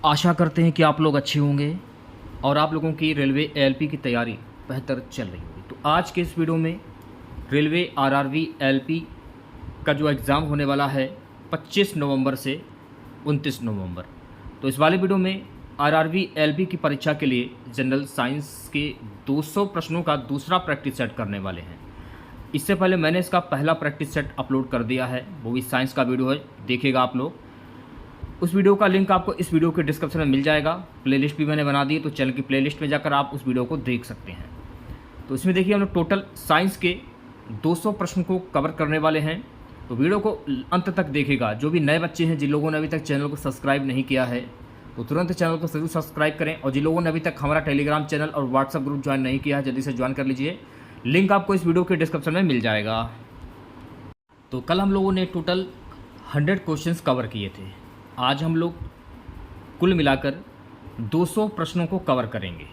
आशा करते हैं कि आप लोग अच्छे होंगे और आप लोगों की रेलवे एएलपी की तैयारी बेहतर चल रही होगी। तो आज के इस वीडियो में रेलवे आरआरबी एएलपी का जो एग्ज़ाम होने वाला है 25 नवंबर से 29 नवंबर, तो इस वाले वीडियो में आरआरबी एएलपी की परीक्षा के लिए जनरल साइंस के 200 प्रश्नों का दूसरा प्रैक्टिस सेट करने वाले हैं। इससे पहले मैंने इसका पहला प्रैक्टिस सेट अपलोड कर दिया है, वो भी साइंस का वीडियो है, देखिएगा आप लोग। उस वीडियो का लिंक आपको इस वीडियो के डिस्क्रिप्शन में मिल जाएगा। प्लेलिस्ट भी मैंने बना दी, तो चैनल की प्लेलिस्ट में जाकर आप उस वीडियो को देख सकते हैं। तो इसमें देखिए हम लोग टोटल साइंस के 200 प्रश्न को कवर करने वाले हैं। तो वीडियो को अंत तक देखिएगा। जो भी नए बच्चे हैं, जिन लोगों ने अभी तक चैनल को सब्सक्राइब नहीं किया है, तो तुरंत चैनल को जरूर सब्सक्राइब करें। और जिन लोगों ने अभी तक हमारा टेलीग्राम चैनल और व्हाट्सएप ग्रुप ज्वाइन नहीं किया है, जल्दी से ज्वाइन कर लीजिए। लिंक आपको इस वीडियो के डिस्क्रिप्शन में मिल जाएगा। तो कल हम लोगों ने टोटल 100 क्वेश्चंस कवर किए थे। आज हम लोग कुल मिलाकर 200 प्रश्नों को कवर करेंगे।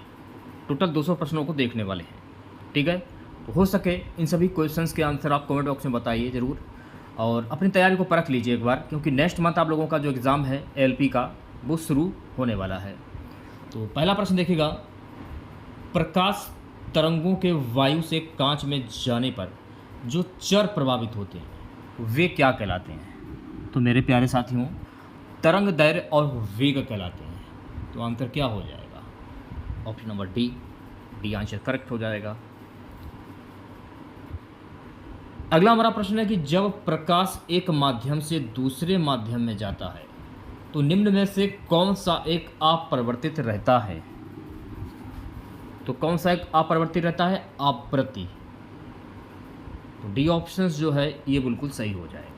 टोटल 200 प्रश्नों को देखने वाले हैं, ठीक है। तो हो सके इन सभी क्वेश्चंस के आंसर आप कमेंट बॉक्स में बताइए ज़रूर, और अपनी तैयारी को परख लीजिए एक बार, क्योंकि नेक्स्ट मंथ आप लोगों का जो एग्ज़ाम है एएलपी का, वो शुरू होने वाला है। तो पहला प्रश्न देखिएगा, प्रकाश तरंगों के वायु से कांच में जाने पर जो चर प्रभावित होते हैं वे क्या कहलाते हैं? तो मेरे प्यारे साथियों, तरंग दैर्घ्य और वेग कहलाते हैं। तो आंसर क्या हो जाएगा? Option number D answer correct हो जाएगा। अगला हमारा प्रश्न है कि जब प्रकाश एक माध्यम से दूसरे माध्यम में जाता है तो निम्न में से कौन सा एक अपरिवर्तित रहता है? तो कौन सा एक अपरिवर्तित रहता है? आवृत्ति। तो डी ऑप्शन जो है ये बिल्कुल सही हो जाएगा।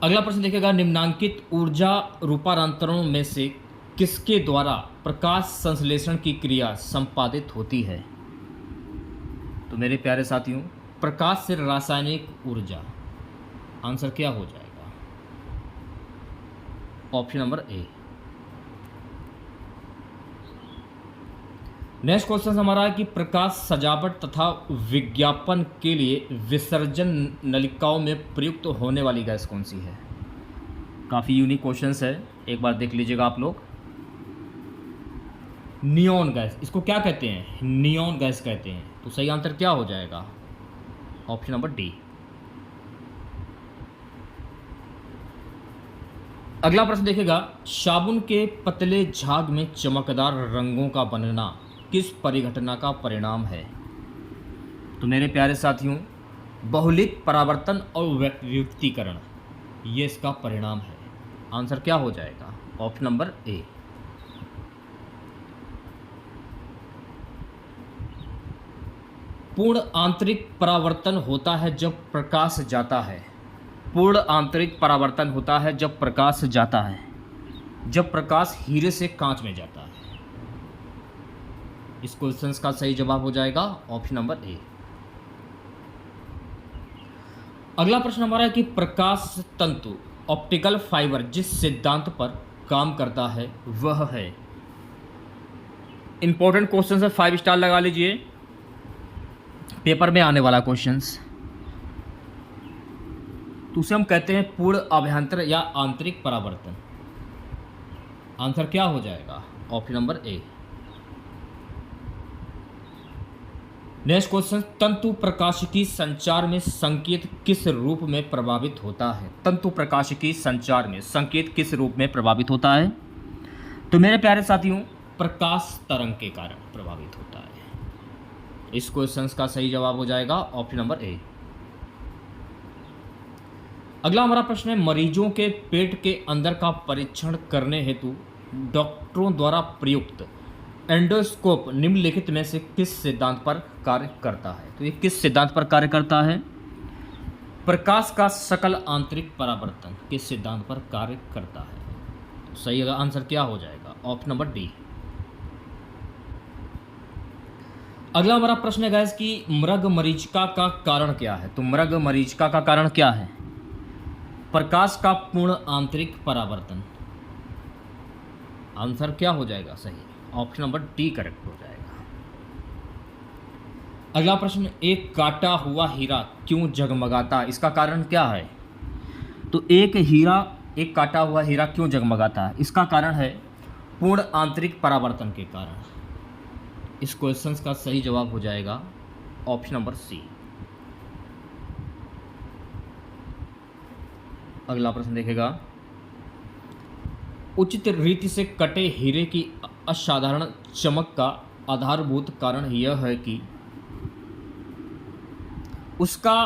अगला प्रश्न देखिएगा, निम्नांकित ऊर्जा रूपांतरणों में से किसके द्वारा प्रकाश संश्लेषण की क्रिया संपादित होती है? तो मेरे प्यारे साथियों, प्रकाश से रासायनिक ऊर्जा। आंसर क्या हो जाएगा? Option number A. Next question हमारा है कि प्रकाश सजावट तथा विज्ञापन के लिए विसर्जन नलिकाओं में प्रयुक्त होने वाली गैस कौन सी है? काफ़ी यूनिक क्वेश्चंस है, एक बार देख लीजिएगा आप लोग। नियॉन गैस, इसको क्या कहते हैं? नियॉन गैस कहते हैं। तो सही आंसर क्या हो जाएगा? Option number D. अगला प्रश्न देखिएगा, साबुन के पतले झाग में चमकदार रंगों का बनना किस परिघटना का परिणाम है? तो मेरे प्यारे साथियों, बहुलिक परावर्तन और व्युत्कीकरण, ये इसका परिणाम है। आंसर क्या हो जाएगा? Option number A. पूर्ण आंतरिक परावर्तन होता है जब प्रकाश जाता है। पूर्ण आंतरिक परावर्तन होता है जब प्रकाश जाता है, जब प्रकाश हीरे से कांच में जाता है। इस क्वेश्चन का सही जवाब हो जाएगा ऑप्शन नंबर ए। अगला प्रश्न हमारा है कि प्रकाश तंतु ऑप्टिकल फाइबर जिस सिद्धांत पर काम करता है वह है। इंपॉर्टेंट क्वेश्चन है, 5 स्टार लगा लीजिए, पेपर में आने वाला क्वेश्चंस। तो उसे हम कहते हैं पूर्ण अभ्यंतर या आंतरिक परावर्तन। आंसर क्या हो जाएगा? Option number A. Next question, तंतु प्रकाशिकी संचार में संकेत किस रूप में प्रभावित होता है? तंतु प्रकाशिकी संचार में संकेत किस रूप में प्रभावित होता है? तो मेरे प्यारे साथियों, प्रकाश तरंग के कारण प्रभावित होता है। इस क्वेश्चन का सही जवाब हो जाएगा ऑप्शन नंबर ए। अगला हमारा प्रश्न है, मरीजों के पेट के अंदर का परीक्षण करने हेतु डॉक्टरों द्वारा प्रयुक्त एंडोस्कोप निम्नलिखित में से किस सिद्धांत पर कार्य करता है? तो ये किस सिद्धांत पर कार्य करता है? प्रकाश का सकल आंतरिक परावर्तन किस सिद्धांत पर कार्य करता है? तो सही आंसर क्या हो जाएगा? Option number D. अगला हमारा प्रश्न है गाइस कि मृग मरीचिका का कारण क्या है? तो मृग मरीचिका का कारण क्या है? प्रकाश का पूर्ण आंतरिक परावर्तन। आंसर क्या हो जाएगा सही? ऑप्शन नंबर डी करेक्ट हो जाएगा। अगला प्रश्न, एक काटा हुआ हीरा क्यों जगमगाता? इसका कारण क्या है? तो एक हीरा एक काटा हुआ हीरा क्यों जगमगाता है? इसका कारण है पूर्ण आंतरिक परावर्तन के कारण। इस क्वेश्चन का सही जवाब हो जाएगा ऑप्शन नंबर सी। अगला प्रश्न देखेगा, उचित रीति से कटे हीरे की असाधारण चमक का आधारभूत कारण यह है कि उसका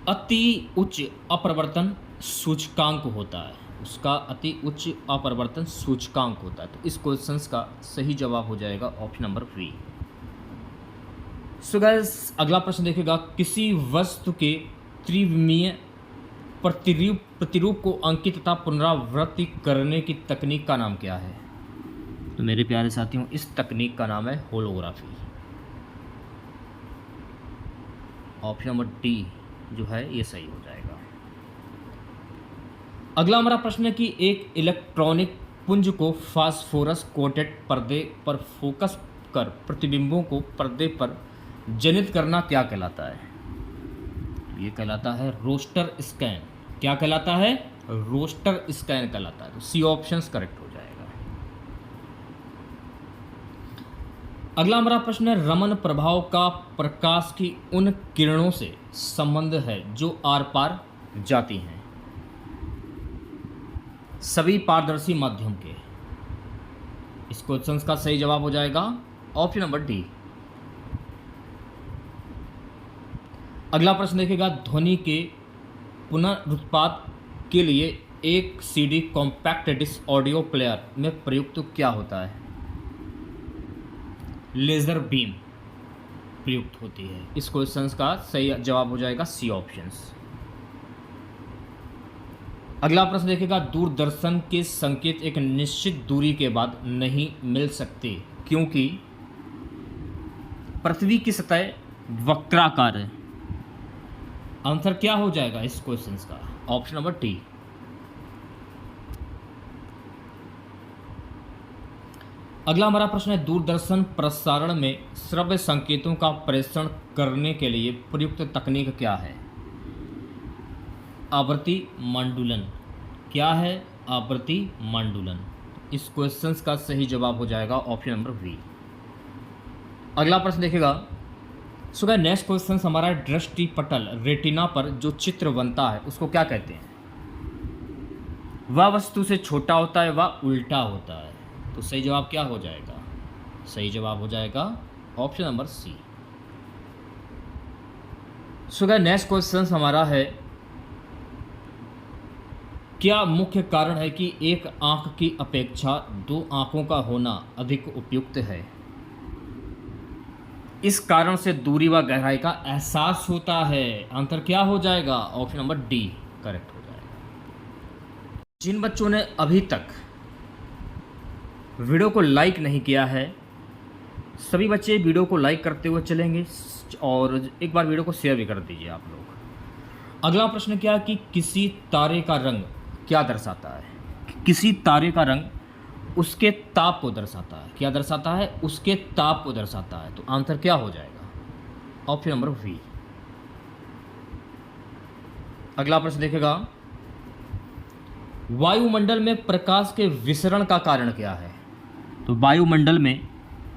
अति उच्च अपरिवर्तन सूचकांक होता है। उसका अति उच्च अपरिवर्तन सूचकांक होता है। तो इस क्वेश्चन का सही जवाब हो जाएगा option number B. So guys, अगला प्रश्न देखेगा, किसी वस्तु के त्रिविमीय प्रतिरूप को अंकित तथा पुनरावृत्ति करने की तकनीक का नाम क्या है? तो मेरे प्यारे साथियों, इस तकनीक का नाम है होलोग्राफी। ऑप्शन नंबर डी जो है ये सही हो जाएगा। अगला हमारा प्रश्न है कि एक इलेक्ट्रॉनिक पुंज को फास्फोरस कोटेड पर्दे पर फोकस कर प्रतिबिंबों को पर्दे पर जनित करना क्या कहलाता है? ये कहलाता है रोस्टर स्कैन। क्या कहलाता है? रोस्टर स्कैन कहलाता है। तो सी ऑप्शन करेक्ट हो जाएगा। अगला हमारा प्रश्न है, रमन प्रभाव का प्रकाश की उन किरणों से संबंध है जो आर पार जाती हैं सभी पारदर्शी माध्यम के। इस क्वेश्चन का सही जवाब हो जाएगा ऑप्शन नंबर डी। अगला प्रश्न देखेगा, ध्वनि के पुनरुत्पाद के लिए एक CD compact disc audio player में प्रयुक्त क्या होता है? लेजर बीम प्रयुक्त होती है। इस क्वेश्चन का सही जवाब हो जाएगा सी ऑप्शन। अगला प्रश्न देखेगा, दूरदर्शन के संकेत एक निश्चित दूरी के बाद नहीं मिल सकते क्योंकि पृथ्वी की सतह वक्राकार है। आंसर क्या हो जाएगा इस क्वेश्चन का? Option number D. अगला हमारा प्रश्न है, दूरदर्शन प्रसारण में श्रव्य संकेतों का प्रेषण करने के लिए प्रयुक्त तकनीक क्या है? आवृत्ति मंडूलन। क्या है? आवृत्ति मंडूलन। इस क्वेश्चन का सही जवाब हो जाएगा ऑप्शन नंबर बी। अगला प्रश्न देखेगा, सो गाइस नेक्स्ट क्वेश्चन हमारा दृष्टि पटल रेटिना पर जो चित्र बनता है उसको क्या कहते हैं? वह वस्तु से छोटा होता है, वह उल्टा होता है। तो सही जवाब क्या हो जाएगा? सही जवाब हो जाएगा option number C. So guys next question हमारा है, क्या मुख्य कारण है कि एक आंख की अपेक्षा दो आंखों का होना अधिक उपयुक्त है? इस कारण से दूरी व गहराई का एहसास होता है। आंसर क्या हो जाएगा? ऑप्शन नंबर डी करेक्ट हो जाएगा। जिन बच्चों ने अभी तक वीडियो को लाइक नहीं किया है, सभी बच्चे वीडियो को लाइक करते हुए चलेंगे और एक बार वीडियो को शेयर भी कर दीजिए आप लोग। अगला प्रश्न क्या है कि किसी तारे का रंग क्या दर्शाता है? किसी तारे का रंग उसके ताप को दर्शाता है। क्या दर्शाता है? उसके ताप को दर्शाता है। तो आंसर क्या हो जाएगा? Option number B. अगला प्रश्न देखेगा, वायुमंडल में प्रकाश के विसरण का कारण क्या है? तो वायुमंडल में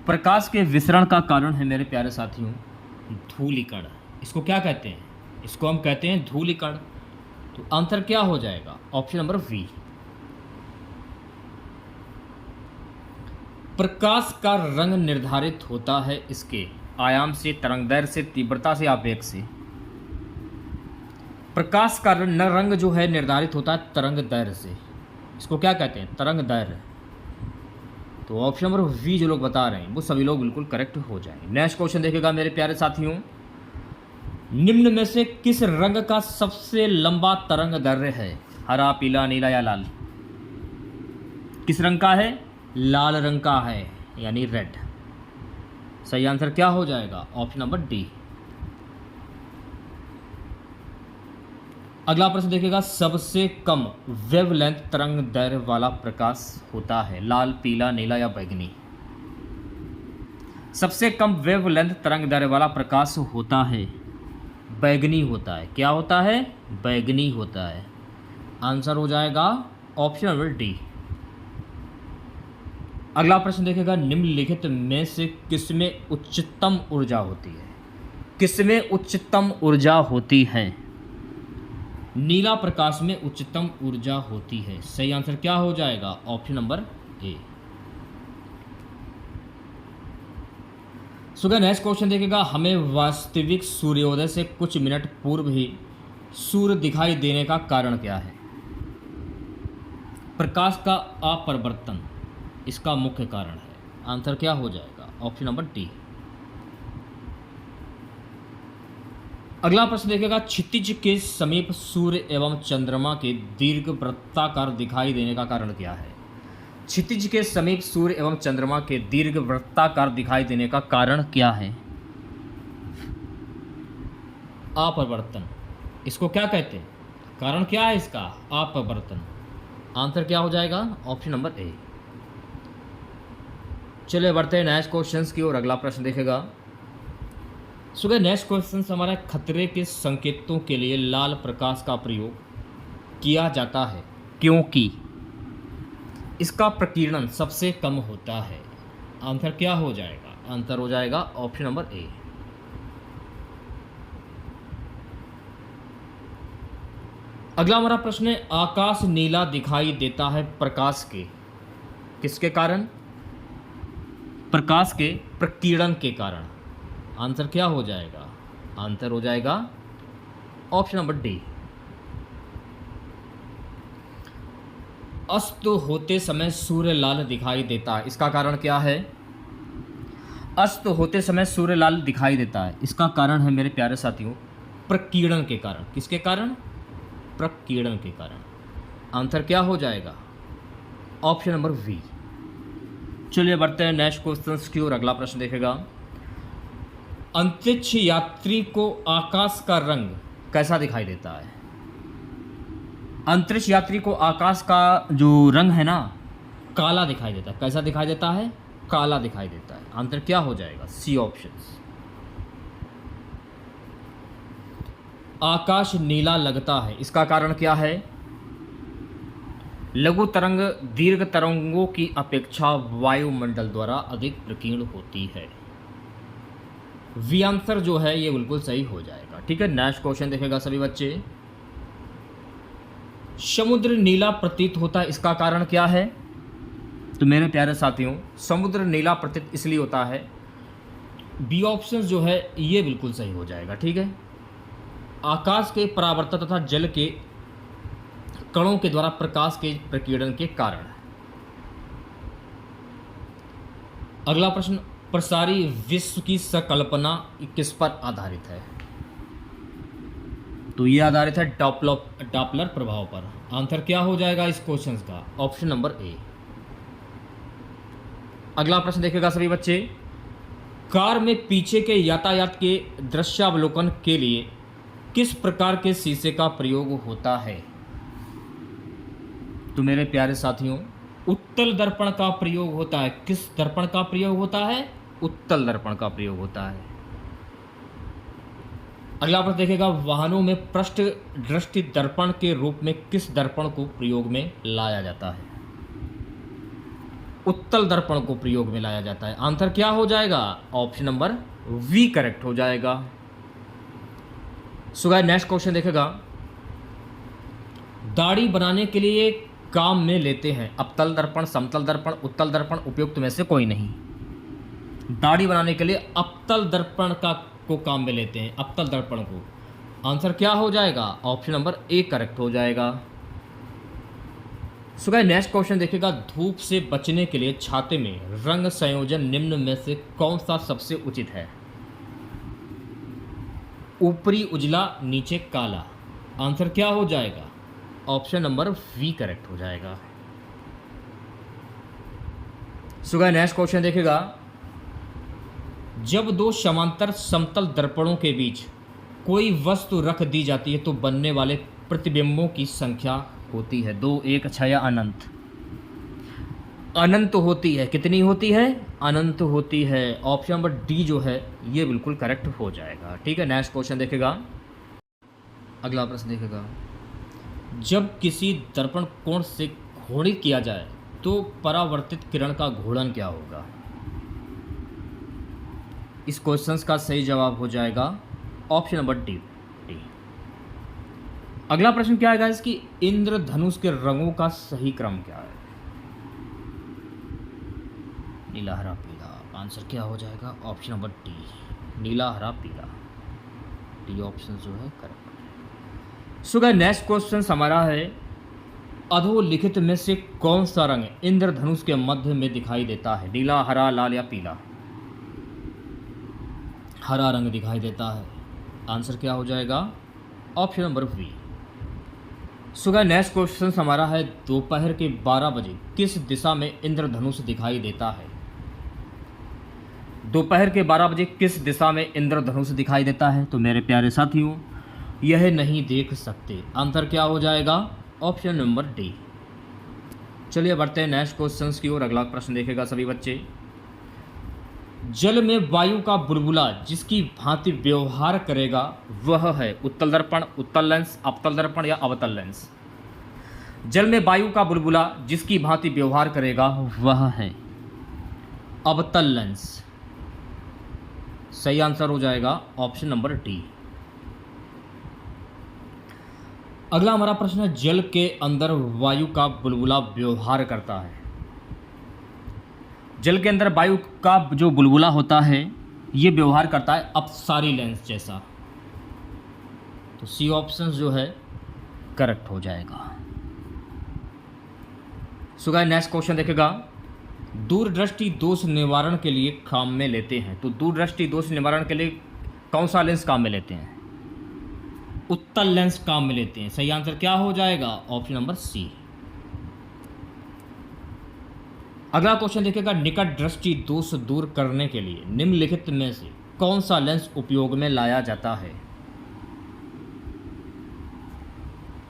प्रकाश के विसरण का कारण है मेरे प्यारे साथियों धूलिकण। इसको क्या कहते हैं? इसको हम कहते हैं धूलिकण। तो आंसर क्या हो जाएगा? Option number B. प्रकाश का रंग निर्धारित होता है इसके आयाम से, तरंगदैर्घ्य से, तीव्रता से, आवेग से। प्रकाश का रंग जो है निर्धारित होता है तरंगदैर्घ्य से। इसको क्या कहते हैं? तरंगदैर्घ्य। तो ऑप्शन नंबर वी जो लोग बता रहे हैं वो सभी लोग बिल्कुल करेक्ट हो जाएंगे। नेक्स्ट क्वेश्चन देखेगा मेरे प्यारे साथियों, निम्न में से किस रंग का सबसे लंबा तरंगदैर्घ्य है? हरा, पीला, नीला या लाल? किस रंग का है? लाल रंग का है, यानी रेड। सही आंसर क्या हो जाएगा? Option number D. अगला प्रश्न देखेगा, सबसे कम वेवलेंथ तरंगदैर्घ्य वाला प्रकाश होता है लाल, पीला, नीला या बैंगनी? सबसे कम वेवलेंथ तरंगदैर्घ्य वाला प्रकाश होता है बैंगनी होता है। क्या होता है? बैंगनी होता है। आंसर हो जाएगा ऑप्शन नंबर डी। अगला प्रश्न देखेगा, निम्नलिखित में से किसमें उच्चतम ऊर्जा होती है? किसमें उच्चतम ऊर्जा होती है? नीला प्रकाश में उच्चतम ऊर्जा होती है। सही आंसर क्या हो जाएगा? Option number A. So next question देखेगा, हमें वास्तविक सूर्योदय से कुछ मिनट पूर्व ही सूर्य दिखाई देने का कारण क्या है? प्रकाश का अपरिवर्तन इसका मुख्य कारण है। आंसर क्या हो जाएगा? Option number D. अगला प्रश्न देखेगा, क्षितिज के समीप सूर्य एवं चंद्रमा के दीर्घ वृत्ताकार दिखाई देने का कारण क्या है? क्षितिज के समीप सूर्य एवं चंद्रमा के दीर्घ वृत्ताकार दिखाई देने का कारण क्या है? अपरिवर्तन इसको क्या कहते हैं? कारण क्या है इसका? अपरिवर्तन। आंसर क्या हो जाएगा? Option number A. चलिए बढ़ते हैं नेक्स्ट क्वेश्चंस की ओर। अगला प्रश्न देखेगा, सुबह नेक्स्ट क्वेश्चन हमारा, खतरे के संकेतों के लिए लाल प्रकाश का प्रयोग किया जाता है क्योंकि इसका प्रकीर्णन सबसे कम होता है। आंसर क्या हो जाएगा? आंसर हो जाएगा ऑप्शन नंबर ए। अगला हमारा प्रश्न है, आकाश नीला दिखाई देता है प्रकाश के किसके कारण? प्रकाश के प्रकीर्णन के कारण। आंसर क्या हो जाएगा? आंसर हो जाएगा ऑप्शन नंबर डी। अस्त होते समय सूर्य लाल दिखाई देता है, इसका कारण क्या है? अस्त होते समय सूर्य लाल दिखाई देता है, इसका कारण है मेरे प्यारे साथियों प्रकीर्णन के कारण। किसके कारण? प्रकीर्णन के कारण। आंसर क्या हो जाएगा? Option number B. चलिए बढ़ते हैं नेक्स्ट क्वेश्चन की ओर। अगला प्रश्न देखेगा, अंतरिक्ष यात्री को आकाश का रंग कैसा दिखाई देता है? अंतरिक्ष यात्री को आकाश का जो रंग है ना, काला दिखाई देता है। कैसा दिखाई देता है? काला दिखाई देता है। आंसर क्या हो जाएगा? C option. आकाश नीला लगता है, इसका कारण क्या है? लघु तरंग दीर्घ तरंगों की अपेक्षा वायुमंडल द्वारा अधिक प्रकीर्ण होती है। वी आंसर जो है ये बिल्कुल सही हो जाएगा। ठीक है, नेक्स्ट क्वेश्चन देखेगा सभी बच्चे, समुद्र नीला प्रतीत होता है, इसका कारण क्या है? तो मेरे प्यारे साथियों, समुद्र नीला प्रतीत इसलिए होता है, बी ऑप्शन जो है ये बिल्कुल सही हो जाएगा। ठीक है, आकाश के परावर्तन तथा जल के कणों के द्वारा प्रकाश के प्रकीर्णन के कारण। अगला प्रश्न, प्रसारी विश्व की संकल्पना किस पर आधारित है? तो ये आधारित है डॉपलर प्रभाव पर। आंसर क्या हो जाएगा इस क्वेश्चन का? Option number A. अगला प्रश्न देखेगा सभी बच्चे, कार में पीछे के यातायात के दृश्यावलोकन के लिए किस प्रकार के शीशे का प्रयोग होता है? तो मेरे प्यारे साथियों, उत्तल दर्पण का प्रयोग होता है। किस दर्पण का प्रयोग होता है? उत्तल दर्पण का प्रयोग होता है। अगला प्रश्न देखेगा, वाहनों में पृष्ठ दृष्टि दर्पण के रूप में किस दर्पण को प्रयोग में लाया जाता है? उत्तल दर्पण को प्रयोग में लाया जाता है। आंसर क्या हो जाएगा? ऑप्शन नंबर वी करेक्ट हो जाएगा। सो गाइस नेक्स्ट क्वेश्चन देखेगा, दाढ़ी बनाने के लिए काम में लेते हैं अवतल दर्पण, समतल दर्पण, उत्तल दर्पण, उपयुक्त में से कोई नहीं। दाढ़ी बनाने के लिए अवतल दर्पण को काम में लेते हैं, अवतल दर्पण को। आंसर क्या हो जाएगा? ऑप्शन नंबर ए करेक्ट हो जाएगा। सो गाइस नेक्स्ट क्वेश्चन देखिएगा, धूप से बचने के लिए छाते में रंग संयोजन निम्न में से कौन सा सबसे उचित है? ऊपरी उजला, नीचे काला। आंसर क्या हो जाएगा? ऑप्शन नंबर वी करेक्ट हो जाएगा। सो गाइस नेक्स्ट क्वेश्चन देखिएगा, जब दो समांतर समतल दर्पणों के बीच कोई वस्तु रख दी जाती है तो बनने वाले प्रतिबिंबों की संख्या होती है 2, 1, 6 या अनंत? अनंत होती है। कितनी होती है? अनंत होती है। ऑप्शन नंबर डी जो है ये बिल्कुल करेक्ट हो जाएगा। ठीक है, नेक्स्ट क्वेश्चन देखेगा। अगला प्रश्न देखेगा, जब किसी दर्पण कोण से घूर्णित किया जाए तो परावर्तित किरण का घूर्णन क्या होगा? इस क्वेश्चन का सही जवाब हो जाएगा ऑप्शन नंबर डी। अगला प्रश्न क्या है गाइस कि इंद्रधनुष के रंगों का सही क्रम क्या है? नीला, हरा, पीला। आंसर क्या हो जाएगा? ऑप्शन नंबर डी, नीला, हरा, पीला। डी ऑप्शन जो है करेक्ट। सो गाइस नेक्स्ट क्वेश्चन हमारा है अधोलिखित में से कौन सा रंग इंद्रधनुष के मध्य में दिखाई देता है? नीला, हरा, लाल या पीला? हरा रंग दिखाई देता है। आंसर क्या हो जाएगा? Option number B. So guys next question हमारा है दोपहर के 12 बजे किस दिशा में इंद्रधनुष दिखाई देता है? दोपहर के 12 बजे किस दिशा में इंद्रधनुष दिखाई देता है? तो मेरे प्यारे साथियों यह नहीं देख सकते। आंसर क्या हो जाएगा? Option number D. चलिए बढ़ते हैं नेक्स्ट क्वेश्चन की ओर। अगला प्रश्न देखेगा सभी बच्चे। जल में वायु का बुलबुला जिसकी भांति व्यवहार करेगा वह है उत्तल दर्पण, उत्तल लेंस, अवतल दर्पण या अवतल लेंस? जल में वायु का बुलबुला जिसकी भांति व्यवहार करेगा वह है अवतल लेंस। सही आंसर हो जाएगा ऑप्शन नंबर डी। अगला हमारा प्रश्न है जल के अंदर वायु का बुलबुला व्यवहार करता है। जल के अंदर वायु का जो बुलबुला होता है ये व्यवहार करता है अपसारी लेंस जैसा। तो सी ऑप्शन जो है करेक्ट हो जाएगा। सो गाइस नेक्स्ट क्वेश्चन देखेगा दूरदृष्टि दोष निवारण के लिए काम में लेते हैं। तो दूरदृष्टि दोष निवारण के लिए कौन सा लेंस काम में लेते हैं? उत्तल लेंस काम में लेते हैं। सही आंसर क्या हो जाएगा? Option number C. अगला क्वेश्चन देखेगा निकट दृष्टि दोष दूर करने के लिए निम्नलिखित में से कौन सा लेंस उपयोग में लाया जाता है?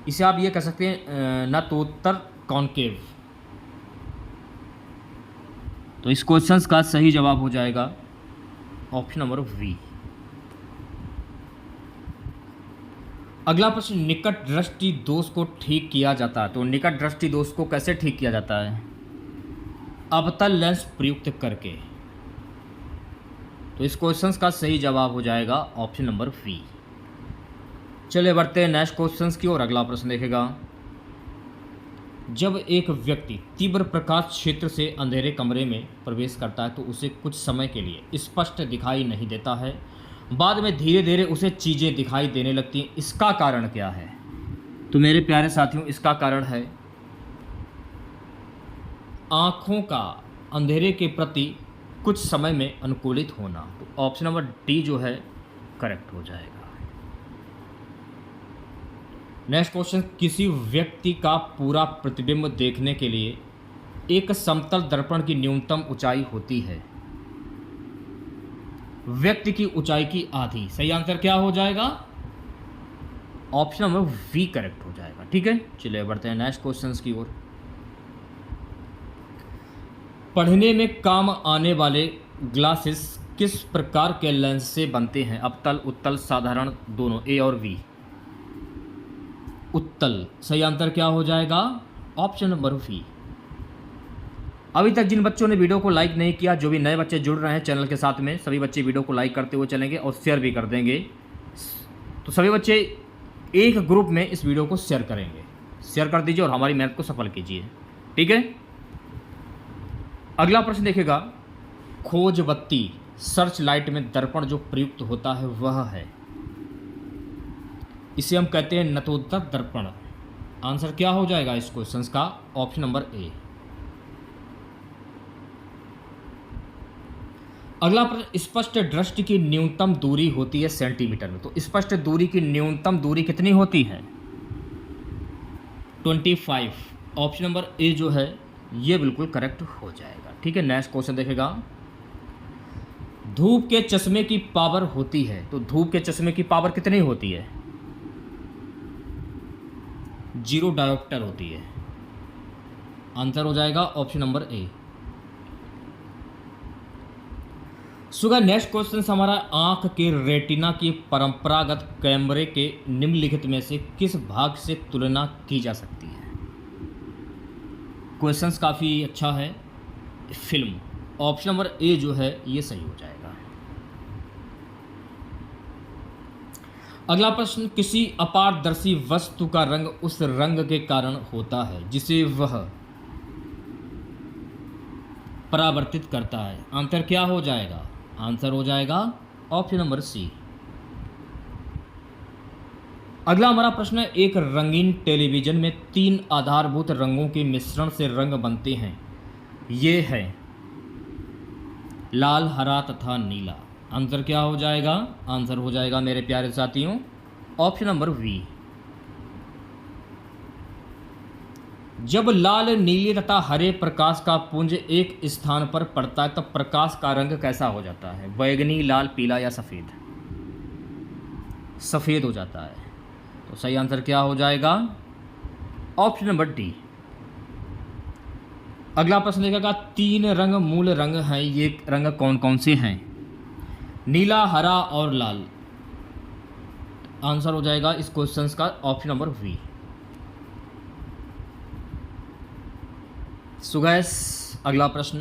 इसे आप ये कह सकते हैं नतोत्तर कॉन्केव। तो इस क्वेश्चन का सही जवाब हो जाएगा ऑप्शन नंबर वी। अगला प्रश्न निकट दृष्टि दोष को ठीक किया जाता है। तो निकट दृष्टि दोष को कैसे ठीक किया जाता है? अवतल लेंस प्रयुक्त करके। तो इस क्वेश्चन का सही जवाब हो जाएगा ऑप्शन नंबर बी। चलिए बढ़ते हैं नेक्स्ट क्वेश्चन की ओर। अगला प्रश्न देखेगा जब एक व्यक्ति तीव्र प्रकाश क्षेत्र से अंधेरे कमरे में प्रवेश करता है तो उसे कुछ समय के लिए स्पष्ट दिखाई नहीं देता है, बाद में धीरे धीरे उसे चीज़ें दिखाई देने लगती हैं। इसका कारण क्या है? तो मेरे प्यारे साथियों इसका कारण है आँखों का अंधेरे के प्रति कुछ समय में अनुकूलित होना। तो ऑप्शन नंबर डी जो है करेक्ट हो जाएगा। नेक्स्ट क्वेश्चन किसी व्यक्ति का पूरा प्रतिबिंब देखने के लिए एक समतल दर्पण की न्यूनतम ऊंचाई होती है व्यक्ति की ऊंचाई की आधी। सही आंसर क्या हो जाएगा? ऑप्शन नंबर वी करेक्ट हो जाएगा। ठीक है, चलिए बढ़ते हैं नेक्स्ट क्वेश्चन की ओर। पढ़ने में काम आने वाले ग्लासेस किस प्रकार के लेंस से बनते हैं? अवतल, उत्तल, साधारण, दोनों? ए और बी। उत्तल। सही आंसर क्या हो जाएगा? Option number B. अभी तक जिन बच्चों ने वीडियो को लाइक नहीं किया, जो भी नए बच्चे जुड़ रहे हैं चैनल के साथ में, सभी बच्चे वीडियो को लाइक करते हुए चलेंगे और शेयर भी कर देंगे। तो सभी बच्चे एक ग्रुप में इस वीडियो को शेयर करेंगे। शेयर कर दीजिए और हमारी मेहनत को सफल कीजिए। ठीक है, अगला प्रश्न देखेगा खोज बत्ती सर्च लाइट में दर्पण जो प्रयुक्त होता है वह है, इसे हम कहते हैं नतोत्तर दर्पण। आंसर क्या हो जाएगा इस क्वेश्चन का? Option number A. अगला प्रश्न स्पष्ट दृष्टि की न्यूनतम दूरी होती है सेंटीमीटर में। तो स्पष्ट दूरी की न्यूनतम दूरी कितनी होती है? 25। ऑप्शन नंबर ए जो है ये बिल्कुल करेक्ट हो जाएगा। ठीक है, नेक्स्ट क्वेश्चन देखेगा धूप के चश्मे की पावर होती है। तो धूप के चश्मे की पावर कितनी होती है? 0 डायोप्टर होती है। आंसर हो जाएगा option number A. Suga next question हमारा, आंख के रेटिना की परंपरागत कैमरे के निम्नलिखित में से किस भाग से तुलना की जा सकती है? क्वेश्चंस काफ़ी अच्छा है। फिल्म, ऑप्शन नंबर ए जो है ये सही हो जाएगा। अगला प्रश्न, किसी अपारदर्शी वस्तु का रंग उस रंग के कारण होता है जिसे वह परावर्तित करता है। आंसर क्या हो जाएगा? आंसर हो जाएगा ऑप्शन नंबर सी। अगला हमारा प्रश्न है, एक रंगीन टेलीविजन में 3 आधारभूत रंगों के मिश्रण से रंग बनते हैं। ये है लाल, हरा तथा नीला। आंसर क्या हो जाएगा? आंसर हो जाएगा मेरे प्यारे साथियों ऑप्शन नंबर बी। जब लाल, नीले तथा हरे प्रकाश का पुंज एक स्थान पर पड़ता है तब प्रकाश का रंग कैसा हो जाता है? बैगनी, लाल, पीला या सफ़ेद? सफ़ेद हो जाता है। तो सही आंसर क्या हो जाएगा? Option number D. अगला प्रश्न देखेगा, 3 रंग मूल रंग हैं, ये रंग कौन कौन से हैं? नीला, हरा और लाल। आंसर हो जाएगा इस क्वेश्चन का ऑप्शन नंबर बी। सुगैस अगला प्रश्न,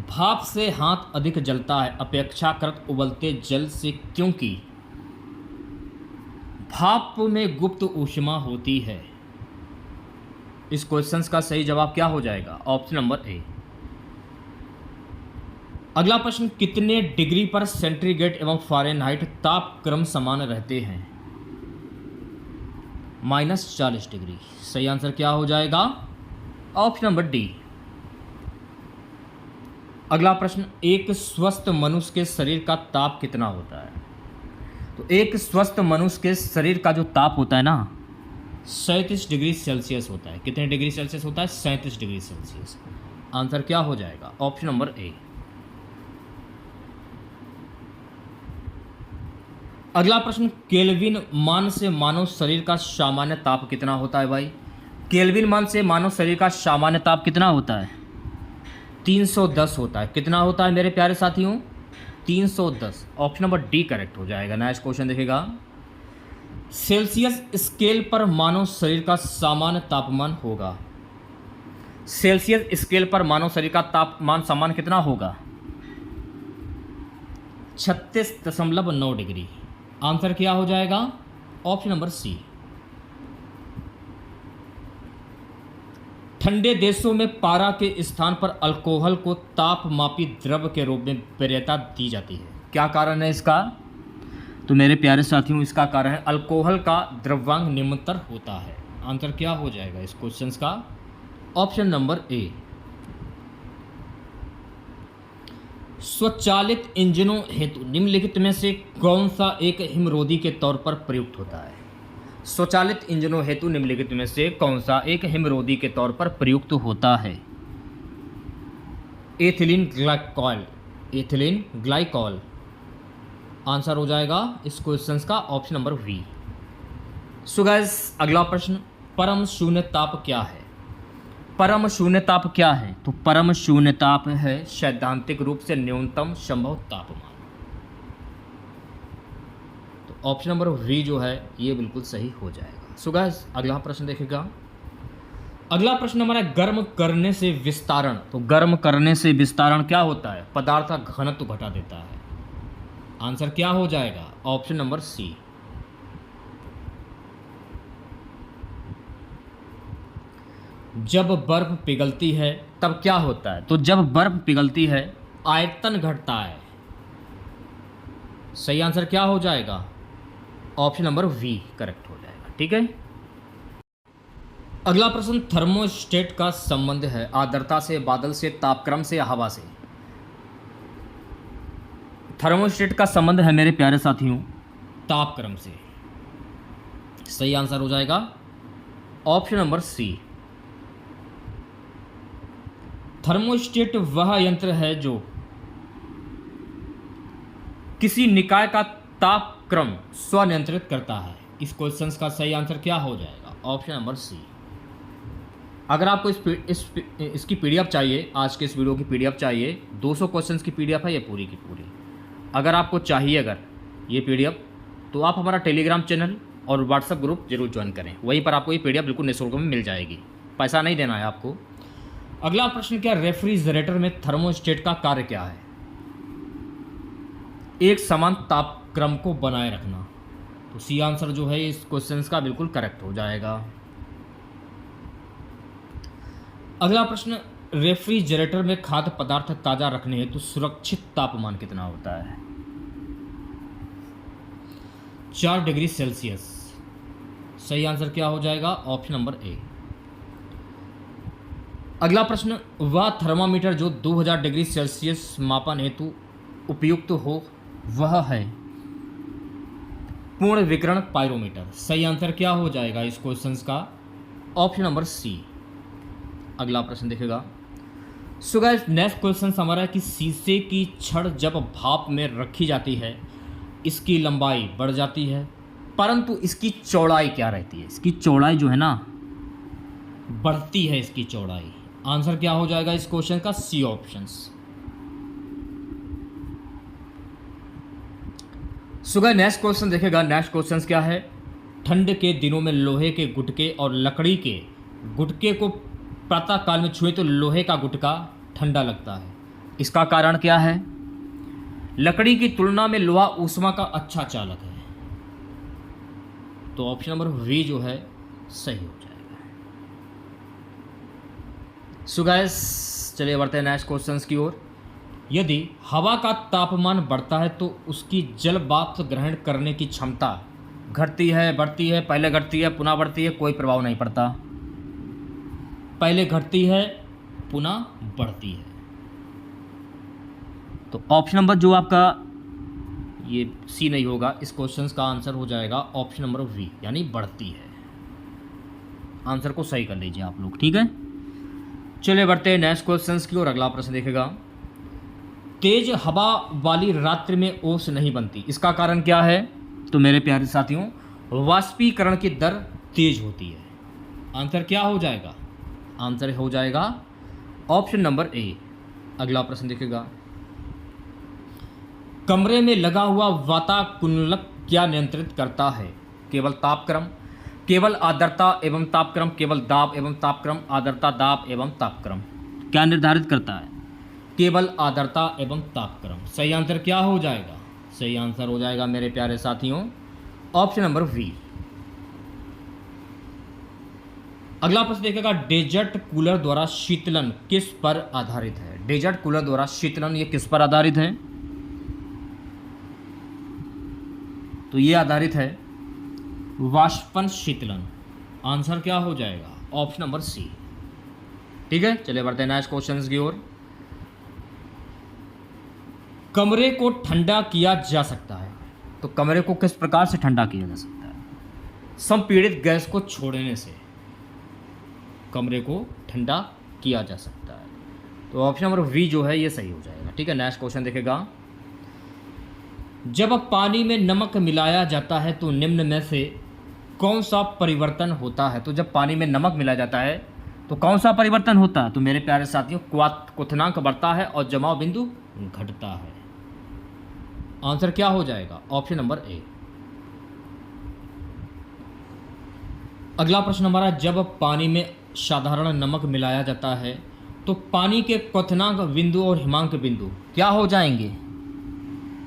भाप से हाथ अधिक जलता है अपेक्षाकृत उबलते जल से क्योंकि भाप में गुप्त ऊष्मा होती है। इस क्वेश्चन का सही जवाब क्या हो जाएगा? Option number A. अगला प्रश्न, कितने डिग्री पर सेंटीग्रेड एवं फ़ारेनहाइट ताप क्रम समान रहते हैं? -40 डिग्री। सही आंसर क्या हो जाएगा? Option number D. अगला प्रश्न, एक स्वस्थ मनुष्य के शरीर का ताप कितना होता है? तो एक स्वस्थ मनुष्य के शरीर का जो ताप होता है ना, 37 डिग्री सेल्सियस होता है। कितने डिग्री सेल्सियस होता है? 37 डिग्री सेल्सियस। आंसर क्या हो जाएगा? Option number A. अगला प्रश्न, केल्विन मान से मानव शरीर का सामान्य ताप कितना होता है भाई? केल्विन मान से मानव शरीर का सामान्य ताप कितना होता है? 310 होता है। कितना होता है मेरे प्यारे साथियों? 310। ऑप्शन नंबर डी करेक्ट हो जाएगा। नेक्स्ट क्वेश्चन देखेगा, सेल्सियस स्केल पर मानव शरीर का सामान्य तापमान होगा। सेल्सियस स्केल पर मानव शरीर का तापमान सामान्य कितना होगा? 36.9 डिग्री। आंसर क्या हो जाएगा? Option number C. ठंडे देशों में पारा के स्थान पर अल्कोहल को तापमापी द्रव के रूप में वरीयता दी जाती है। क्या कारण है इसका? तो मेरे प्यारे साथियों इसका कारण है अल्कोहल का द्रव्यांग निम्नतर होता है। आंसर क्या हो जाएगा इस क्वेश्चन का? Option number A. स्वचालित इंजनों हेतु निम्नलिखित में से कौन सा एक हिमरोधी के तौर पर प्रयुक्त होता है? स्वचालित इंजनों हेतु निम्नलिखित में से कौन सा एक हिमरोधी के तौर पर प्रयुक्त होता है? Ethylene glycol. Ethylene glycol. Answer हो जाएगा इस क्वेश्चन का option number B. So guys अगला प्रश्न, परम शून्य ताप क्या है? परम शून्य ताप क्या है? तो परम शून्य ताप है सैद्धांतिक रूप से न्यूनतम संभव तापमान। तो ऑप्शन नंबर वी जो है ये बिल्कुल सही हो जाएगा। सो गाइस अगला प्रश्न देखेगा। अगला प्रश्न हमारा, गर्म करने से विस्तारण। तो गर्म करने से विस्तारण क्या होता है? पदार्थ का घनत्व घटा देता है। आंसर क्या हो जाएगा? Option number C. जब बर्फ पिघलती है तब क्या होता है? तो जब बर्फ पिघलती है आयतन घटता है। सही आंसर क्या हो जाएगा? ऑप्शन नंबर वी करेक्ट हो जाएगा। ठीक है। अगला प्रश्न, थर्मोस्टेट का संबंध है आर्द्रता से, बादल से, तापक्रम से या हवा से? थर्मोस्टेट का संबंध है मेरे प्यारे साथियों तापक्रम से। सही आंसर हो जाएगा ऑप्शन नंबर सी। थर्मोस्टेट वह यंत्र है जो किसी निकाय का तापक्रम स्वनियंत्रित करता है। इस क्वेश्चन का सही आंसर क्या हो जाएगा? Option number C. अगर आपको इसकी पीडीएफ चाहिए, आज के इस वीडियो की पीडीएफ चाहिए, 200 क्वेश्चंस की पीडीएफ है ये पूरी की पूरी। अगर आपको चाहिए अगर ये पीडीएफ, तो आप हमारा टेलीग्राम चैनल और व्हाट्सएप ग्रुप जरूर ज्वाइन करें, वहीं पर आपको ये पीडीएफ बिल्कुल निःशुल्क में मिल जाएगी, पैसा नहीं देना है आपको। अगला प्रश्न क्या, रेफ्रिजरेटर में थर्मोस्टेट का कार्य क्या है? एक समान तापक्रम को बनाए रखना। तो सी आंसर जो है इस क्वेश्चन का बिल्कुल करेक्ट हो जाएगा। अगला प्रश्न, रेफ्रिजरेटर में खाद्य पदार्थ ताजा रखने हेतु सुरक्षित तापमान कितना होता है? 4 डिग्री सेल्सियस। सही आंसर क्या हो जाएगा? Option number A. अगला प्रश्न, वह थर्मामीटर जो 2000 डिग्री सेल्सियस मापन हेतु उपयुक्त हो वह है? पूर्ण विकिरण पायरोमीटर। सही आंसर क्या हो जाएगा इस क्वेश्चन का? Option number C. अगला प्रश्न देखेगा। सो गाइस, नेक्स्ट क्वेश्चन हमारा है कि शीशे की छड़ जब भाप में रखी जाती है इसकी लंबाई बढ़ जाती है, परंतु इसकी चौड़ाई क्या रहती है? इसकी चौड़ाई जो है ना बढ़ती है, इसकी चौड़ाई। आंसर क्या हो जाएगा इस क्वेश्चन का? C options. So guys, next question देखेगा। नेक्स्ट क्वेश्चन क्या है, ठंड के दिनों में लोहे के गुटके और लकड़ी के गुटके को प्रातः काल में छुए तो लोहे का गुटका ठंडा लगता है, इसका कारण क्या है? लकड़ी की तुलना में लोहा ऊष्मा का अच्छा चालक है। तो ऑप्शन नंबर वी जो है सही हो जाएगा। सो गाइस, चलिए बढ़ते हैं नेक्स्ट क्वेश्चंस की ओर। यदि हवा का तापमान बढ़ता है तो उसकी जल वाष्प ग्रहण करने की क्षमता घटती है, बढ़ती है? पहले घटती है पुनः बढ़ती है, कोई प्रभाव नहीं पड़ता। पहले घटती है पुनः बढ़ती है। तो ऑप्शन नंबर जो आपका ये सी नहीं होगा, इस क्वेश्चन का आंसर हो जाएगा ऑप्शन नंबर वी, यानी बढ़ती है। आंसर को सही कर लीजिए आप लोग, ठीक है। चलिए बढ़ते हैं नेक्स्ट क्वेश्चन की और। अगला प्रश्न देखेगा। तेज हवा वाली रात्रि में ओस नहीं बनती, इसका कारण क्या है? तो मेरे प्यारे साथियों, वाष्पीकरण की दर तेज होती है। आंसर क्या हो जाएगा? आंसर हो जाएगा ऑप्शन नंबर ए। अगला प्रश्न देखेगा। कमरे में लगा हुआ वातानुकूलक क्या नियंत्रित करता है? केवल तापक्रम, केवल आर्द्रता एवं तापक्रम, केवल दाब एवं तापक्रम, आर्द्रता, दाब एवं तापक्रम। क्या निर्धारित करता है? केवल आर्द्रता एवं तापक्रम। सही आंसर क्या हो जाएगा? सही आंसर हो जाएगा मेरे प्यारे साथियों ऑप्शन नंबर वी। अगला प्रश्न देखेगा। डेजर्ट कूलर द्वारा शीतलन किस पर आधारित है? डेजर्ट कूलर द्वारा शीतलन ये किस पर आधारित है? तो ये आधारित है वाष्पन शीतलन। आंसर क्या हो जाएगा? ऑप्शन नंबर सी, ठीक है। चलिए बढ़ते हैं नेक्स्ट क्वेश्चन की ओर। कमरे को ठंडा किया जा सकता है, तो कमरे को किस प्रकार से ठंडा किया जा सकता है? संपीड़ित गैस को छोड़ने से कमरे को ठंडा किया जा सकता है। तो ऑप्शन नंबर वी जो है ये सही हो जाएगा, ठीक है। नेक्स्ट क्वेश्चन देखेगा। जब पानी में नमक मिलाया जाता है तो निम्न में से कौन सा परिवर्तन होता है? तो जब पानी में नमक मिलाया जाता है तो कौन सा परिवर्तन होता है? तो मेरे प्यारे साथियों, क्वथनांक बढ़ता है और जमाव बिंदु घटता है। आंसर क्या हो जाएगा? Option number A. अगला प्रश्न हमारा, जब पानी में साधारण नमक मिलाया जाता है तो पानी के क्वथनांक बिंदु और हिमांक बिंदु क्या हो जाएंगे?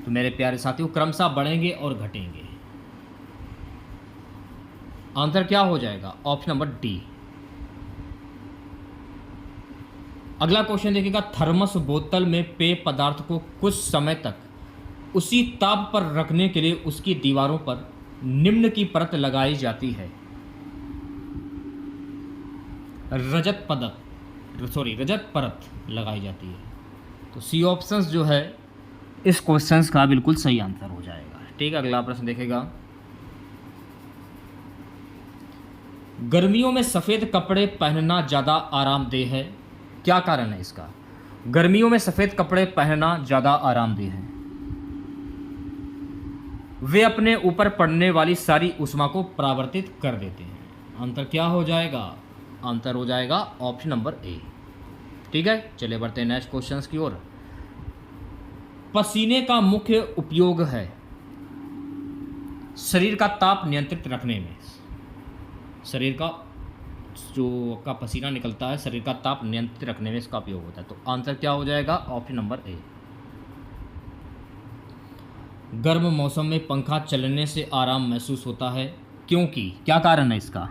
तो मेरे प्यारे साथियों, क्रमशः बढ़ेंगे और घटेंगे। आंसर क्या हो जाएगा? Option number D. अगला क्वेश्चन देखिएगा। थर्मस बोतल में पेय पदार्थ को कुछ समय तक उसी ताप पर रखने के लिए उसकी दीवारों पर निम्न की परत लगाई जाती है। रजत परत लगाई जाती है। तो सी ऑप्शंस जो है इस क्वेश्चन का बिल्कुल सही आंसर हो जाएगा, ठीक है। अगला प्रश्न देखेगा। गर्मियों में सफ़ेद कपड़े पहनना ज़्यादा आरामदेह है, क्या कारण है इसका? गर्मियों में सफ़ेद कपड़े पहनना ज़्यादा आरामदेह है। वे अपने ऊपर पड़ने वाली सारी ऊष्मा को परावर्तित कर देते हैं। आंसर क्या हो जाएगा? आंसर हो जाएगा ऑप्शन नंबर ए। ठीक है, चलिए बढ़ते हैं नेक्स्ट क्वेश्चंस की ओर। पसीने का मुख्य उपयोग है शरीर का ताप नियंत्रित रखने में। शरीर का जो का पसीना निकलता है शरीर का ताप नियंत्रित रखने में इसका उपयोग होता है। तो आंसर क्या हो जाएगा? Option number A. गर्म मौसम में पंखा चलने से आराम महसूस होता है, क्योंकि क्या कारण है इसका?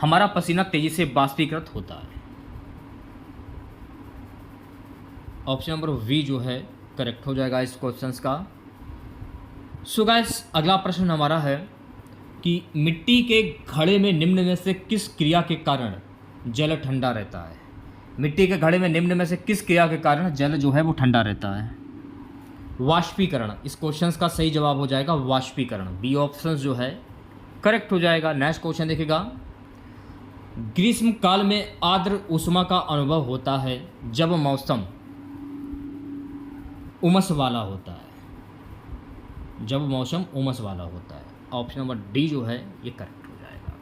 हमारा पसीना तेजी से बाष्पीकृत होता है। ऑप्शन नंबर वी जो है करेक्ट हो जाएगा इस क्वेश्चंस का। सो गाइस, अगला प्रश्न हमारा है कि मिट्टी के घड़े में निम्न में से किस क्रिया के कारण जल ठंडा रहता है? मिट्टी के घड़े में निम्न में से किस क्रिया के कारण जल जो है वो ठंडा रहता है? वाष्पीकरण। इस क्वेश्चन का सही जवाब हो जाएगा वाष्पीकरण। बी ऑप्शन जो है करेक्ट हो जाएगा। नेक्स्ट क्वेश्चन देखिएगा। ग्रीष्म काल में आर्द्र ऊष्मा का अनुभव होता है जब मौसम उमस वाला होता है। जब मौसम उमस वाला होता है। ऑप्शन नंबर डी जो है ये करेक्ट हो जाएगा।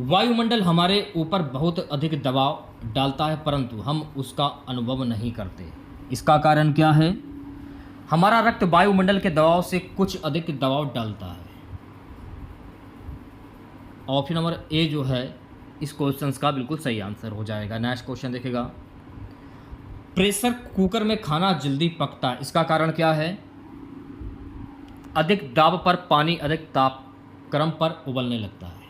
वायुमंडल हमारे ऊपर बहुत अधिक दबाव डालता है, परंतु हम उसका अनुभव नहीं करते। इसका कारण क्या है? हमारा रक्त वायुमंडल के दबाव से कुछ अधिक दबाव डालता है। ऑप्शन नंबर ए जो है इस क्वेश्चन का बिल्कुल सही आंसर हो जाएगा। नेक्स्ट क्वेश्चन देखेगा। प्रेशर कुकर में खाना जल्दी पकता है, इसका कारण क्या है? अधिक दाब पर पानी अधिक तापक्रम पर उबलने लगता है।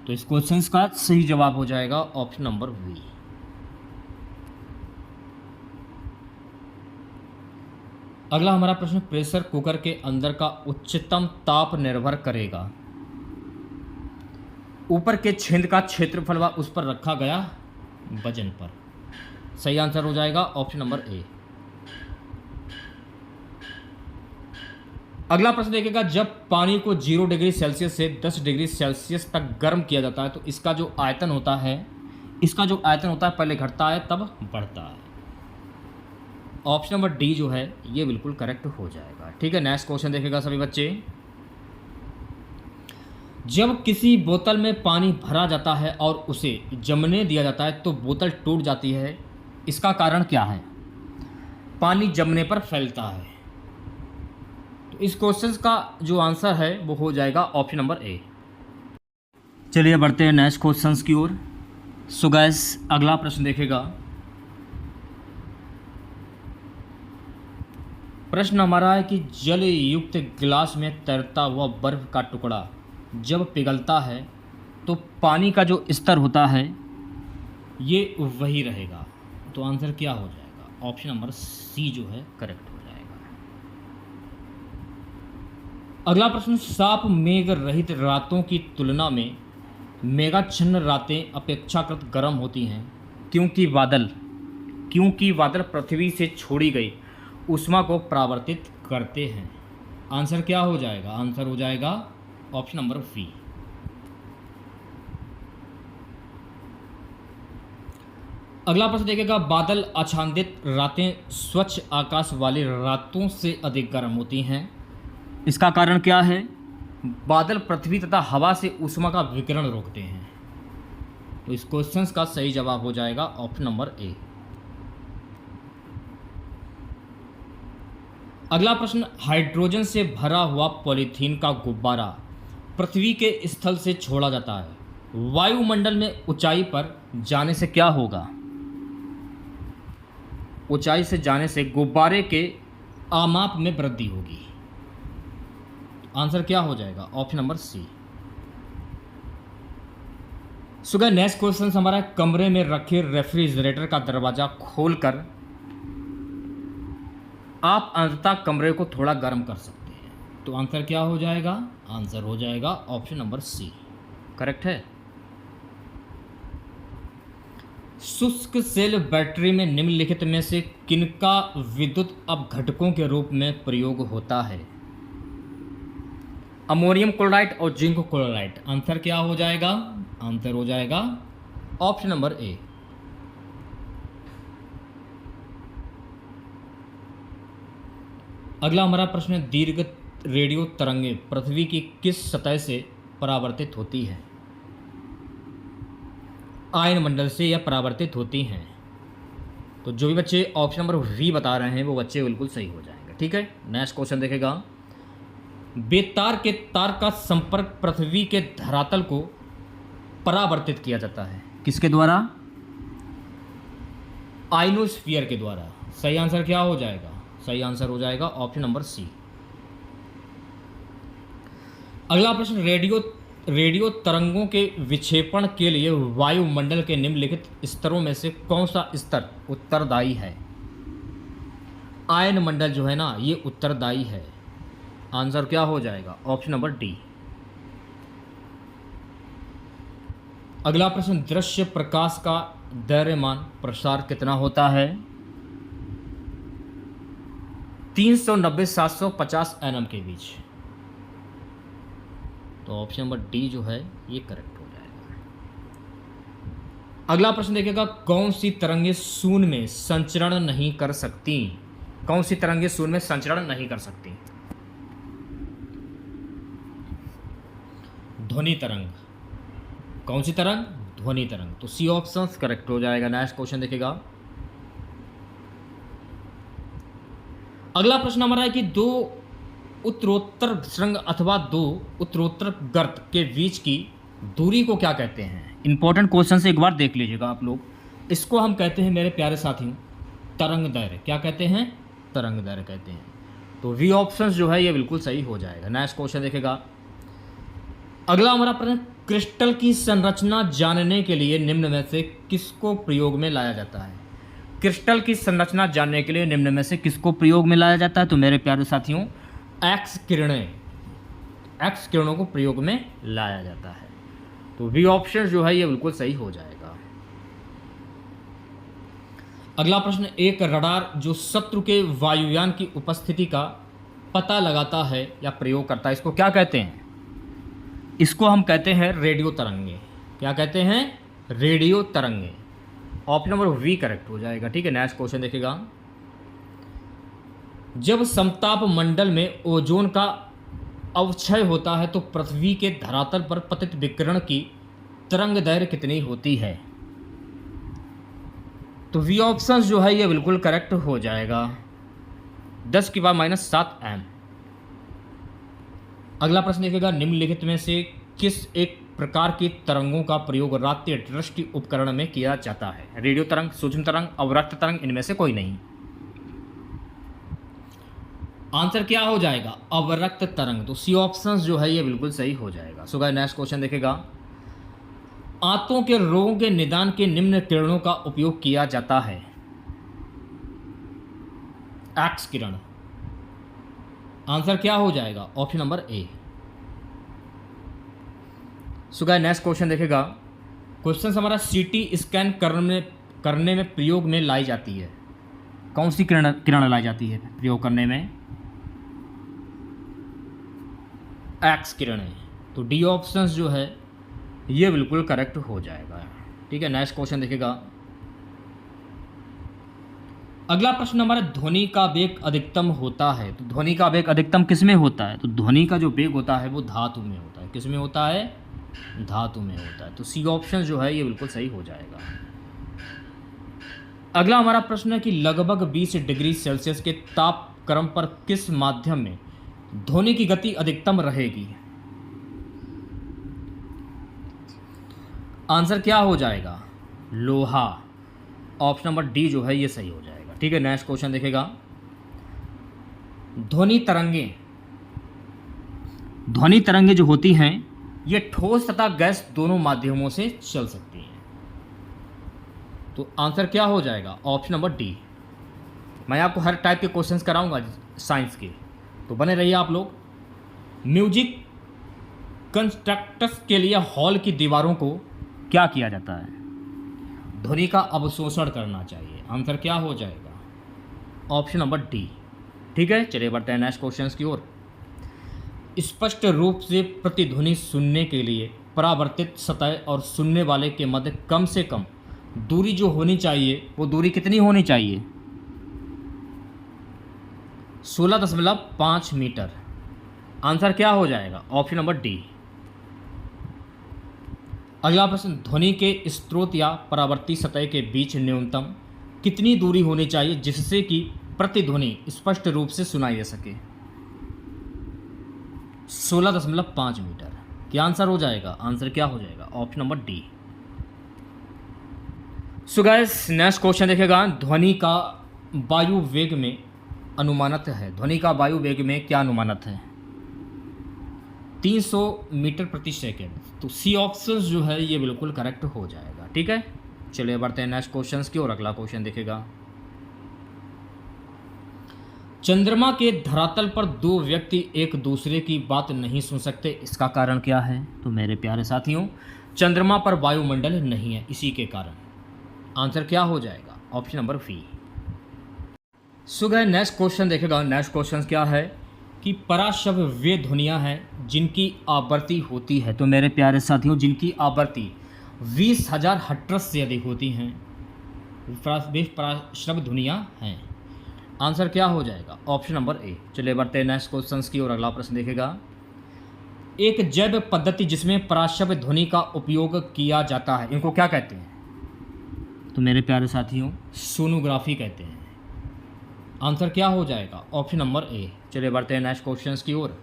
तो इस क्वेश्चन का सही जवाब हो जाएगा ऑप्शन नंबर बी। अगला हमारा प्रश्न, प्रेशर कुकर के अंदर का उच्चतम ताप निर्भर करेगा ऊपर के छेद का क्षेत्रफल व उस पर रखा गया वजन पर। सही आंसर हो जाएगा ऑप्शन नंबर ए। अगला प्रश्न देखिएगा। जब पानी को 0 डिग्री सेल्सियस से 10 डिग्री सेल्सियस तक गर्म किया जाता है तो इसका जो आयतन होता है पहले घटता है तब बढ़ता है। ऑप्शन नंबर डी जो है ये बिल्कुल करेक्ट हो जाएगा। ठीक है, नेक्स्ट क्वेश्चन देखिएगा सभी बच्चे। जब किसी बोतल में पानी भरा जाता है और उसे जमने दिया जाता है तो बोतल टूट जाती है, इसका कारण क्या है? पानी जमने पर फैलता है। तो इस क्वेश्चन का जो आंसर है वो हो जाएगा ऑप्शन नंबर ए। चलिए बढ़ते हैं नेक्स्ट क्वेश्चंस की ओर। सो गाइस, अगला प्रश्न देखेगा। प्रश्न हमारा है कि जल युक्त गिलास में तैरता हुआ बर्फ का टुकड़ा जब पिघलता है तो पानी का जो स्तर होता है ये वही रहेगा। तो आंसर क्या हो जाएगा? ऑप्शन नंबर सी जो है करेक्ट हो जाएगा। अगला प्रश्न, साफ मेघ रहित रातों की तुलना में मेघाच्छन्न रातें अपेक्षाकृत गर्म होती हैं, क्योंकि बादल पृथ्वी से छोड़ी गई ऊष्मा को परावर्तित करते हैं। आंसर क्या हो जाएगा? आंसर हो जाएगा ऑप्शन नंबर बी। अगला प्रश्न देखेगा। बादल आच्छादित रातें स्वच्छ आकाश वाली रातों से अधिक गर्म होती हैं, इसका कारण क्या है? बादल पृथ्वी तथा हवा से ऊष्मा का विकिरण रोकते हैं। तो इस क्वेश्चन का सही जवाब हो जाएगा ऑप्शन नंबर ए। अगला प्रश्न, हाइड्रोजन से भरा हुआ पॉलीथीन का गुब्बारा पृथ्वी के स्थल से छोड़ा जाता है। वायुमंडल में ऊंचाई पर जाने से क्या होगा? ऊंचाई से जाने से गुब्बारे के आमाप में वृद्धि होगी। आंसर क्या हो जाएगा? Option number C. सुबह नेक्स्ट क्वेश्चन हमारा, कमरे में रखे रेफ्रिजरेटर का दरवाजा खोलकर आप अंततः कमरे को थोड़ा गर्म कर सकते हैं। तो आंसर क्या हो जाएगा? आंसर हो जाएगा ऑप्शन नंबर सी। करेक्ट है। शुष्क सेल बैटरी में निम्नलिखित में से किनका विद्युत अपघटकों के रूप में प्रयोग होता है? अमोनियम क्लोराइड और जिंक क्लोराइड। आंसर क्या हो जाएगा? आंसर हो जाएगा ऑप्शन नंबर ए। अगला हमारा प्रश्न है, दीर्घ रेडियो तरंगें पृथ्वी की किस सतह से परावर्तित होती हैं? आयन मंडल से यह परावर्तित होती हैं। तो जो भी बच्चे ऑप्शन नंबर वी बता रहे हैं वो बच्चे बिल्कुल सही हो जाएंगे। ठीक है, नेक्स्ट क्वेश्चन देखेगा। बेतार के तार का संपर्क पृथ्वी के धरातल को परावर्तित किया जाता है, किसके द्वारा? आइनोस्फीयर के द्वारा। सही आंसर क्या हो जाएगा? सही आंसर हो जाएगा ऑप्शन नंबर सी। अगला प्रश्न, रेडियो तरंगों के विक्षेपण के लिए वायुमंडल के निम्नलिखित स्तरों में से कौन सा स्तर उत्तरदायी है? आयन मंडल जो है ना, ये उत्तरदायी है। आंसर क्या हो जाएगा? Option number D. अगला प्रश्न, दृश्य प्रकाश का दैर्घ्यमान प्रसार कितना होता है? 390-750 nm के बीच। तो ऑप्शन नंबर डी जो है ये करेक्ट हो जाएगा। अगला प्रश्न देखिएगा, कौन सी तरंगें शून्य में संचरण नहीं कर सकती? कौन सी तरंगें शून्य में संचरण नहीं कर सकती? ध्वनि तरंग। कौन सी तरंग? ध्वनि तरंग। तो सी ऑप्शन करेक्ट हो जाएगा। नेक्स्ट क्वेश्चन देखेगा। अगला प्रश्न हमारा है कि दो उत्तरोत्तर सुरंग अथवा दो उत्तरोत्तर गर्त के बीच की दूरी को क्या कहते हैं? इंपॉर्टेंट क्वेश्चन से एक बार देख लीजिएगा आप लोग। इसको हम कहते हैं मेरे प्यारे साथियों तरंग दैर्घ्य। क्या कहते हैं? तरंग दैर्घ्य कहते हैं। तो वी ऑप्शन जो है ये बिल्कुल सही हो जाएगा। नेक्स्ट क्वेश्चन देखेगा। अगला हमारा प्रश्न, क्रिस्टल की संरचना जानने के लिए निम्न में से किसको प्रयोग में लाया जाता है? क्रिस्टल की संरचना जानने के लिए निम्न में से किसको प्रयोग में लाया जाता है? तो मेरे प्यारे साथियों एक्स किरणों को प्रयोग में लाया जाता है। तो बी ऑप्शन जो है ये बिल्कुल सही हो जाएगा। अगला प्रश्न, एक रडार जो शत्रु के वायुयान की उपस्थिति का पता लगाता है या प्रयोग करता है, इसको क्या कहते हैं? इसको हम कहते हैं रेडियो तरंगे। क्या कहते हैं? रेडियो तरंगे। ऑप्शन नंबर वी करेक्ट हो जाएगा। ठीक है, नेक्स्ट क्वेश्चन देखेगा। जब समताप मंडल में ओजोन का अवक्षय होता है तो पृथ्वी के धरातल पर पतित विकिरण की तरंग दैर्घ्य कितनी होती है? तो वी ऑप्शन जो है ये बिल्कुल करेक्ट हो जाएगा, 10⁻⁷ m। अगला प्रश्न देखेगा, निम्नलिखित में से किस एक प्रकार की तरंगों का प्रयोग रात्रि दृष्टि उपकरण में किया जाता है? रेडियो तरंग, सूक्ष्म तरंग, अवरक्त तरंग, इनमें से कोई नहीं। आंसर क्या हो जाएगा? अवरक्त तरंग। तो सी ऑप्शन जो है ये बिल्कुल सही हो जाएगा। सो गाइस नेक्स्ट क्वेश्चन देखेगा। आंतों के रोगों के निदान के निम्न किरणों का उपयोग किया जाता है? एक्स किरण। आंसर क्या हो जाएगा? Option number A. So guys next question देखेगा। क्वेश्चन हमारा सीटी स्कैन करने में प्रयोग में लाई जाती है। कौन सी किरण लाई जाती है प्रयोग करने में? एक्स किरण है। तो डी ऑप्शन जो है ये बिल्कुल करेक्ट हो जाएगा। ठीक है, नेक्स्ट क्वेश्चन देखेगा। अगला प्रश्न हमारा, ध्वनि का वेग अधिकतम होता है। तो ध्वनि का वेग अधिकतम किस में होता है? तो ध्वनि का जो वेग होता है वो धातु में होता है। किस में होता है? धातु में होता है। तो सी ऑप्शन जो है ये बिल्कुल सही हो जाएगा। अगला हमारा प्रश्न है कि लगभग 20 डिग्री सेल्सियस के तापक्रम पर किस माध्यम में ध्वनि की गति अधिकतम रहेगी? आंसर क्या हो जाएगा? लोहा। ऑप्शन नंबर डी जो है ये सही हो जाएगा। ठीक है, नेक्स्ट क्वेश्चन देखेगा। ध्वनि तरंगे जो होती हैं ये ठोस तथा गैस दोनों माध्यमों से चल सकती हैं। तो आंसर क्या हो जाएगा? Option number D. मैं आपको हर टाइप के क्वेश्चंस कराऊंगा साइंस के, तो बने रहिए आप लोग। म्यूजिक कंस्ट्रक्टर्स के लिए हॉल की दीवारों को क्या किया जाता है? ध्वनि का अवशोषण करना चाहिए। आंसर क्या हो जाएगा? Option number D. ठीक है, चलिए बढ़ते हैं नेक्स्ट क्वेश्चंस की ओर। स्पष्ट रूप से प्रतिध्वनि सुनने के लिए परावर्तित सतह और सुनने वाले के मध्य कम से कम दूरी जो होनी चाहिए वो दूरी कितनी होनी चाहिए? 16.5 मीटर। आंसर क्या हो जाएगा? Option number D. अगला प्रश्न, ध्वनि के स्रोत या परावर्ती सतह के बीच न्यूनतम कितनी दूरी होनी चाहिए जिससे कि प्रतिध्वनि स्पष्ट रूप से सुनाई दे सके? 16.5 मीटर। क्या आंसर हो जाएगा? आंसर क्या हो जाएगा? Option number D. सो गाइस, नेक्स्ट क्वेश्चन देखेगा, ध्वनि का वायु वेग में अनुमानित है। ध्वनि का वायु वेग में क्या अनुमानित है? 300 मीटर प्रति सेकेंड। तो सी ऑप्शन जो है ये बिल्कुल करेक्ट हो जाएगा। ठीक है, चलिए बढ़ते हैं नेक्स्ट क्वेश्चन की और। अगला क्वेश्चन देखेगा, चंद्रमा के धरातल पर दो व्यक्ति एक दूसरे की बात नहीं सुन सकते, इसका कारण क्या है? तो मेरे प्यारे साथियों, चंद्रमा पर वायुमंडल नहीं है, इसी के कारण। आंसर क्या हो जाएगा? Option number B. So guys, next question देखेगा। नेक्स्ट क्वेश्चन क्या है कि पराशब्द वे ध्वनियाँ हैं जिनकी आवृत्ति होती है। तो मेरे प्यारे साथियों, जिनकी आवृत्ति 20,000 हर्ट्ज से अधिक होती हैं वे पराशब्द ध्वनियाँ हैं। आंसर क्या हो जाएगा? Option number A. चलिए बढ़ते हैं नेक्स्ट क्वेश्चन की और। अगला प्रश्न देखेगा, एक जैव पद्धति जिसमें पराशब्द ध्वनि का उपयोग किया जाता है, इनको क्या कहते हैं? तो मेरे प्यारे साथियों, सोनोग्राफी कहते हैं। आंसर क्या हो जाएगा? Option number A. चलिए बढ़ते हैं नेक्स्ट क्वेश्चन की ओर।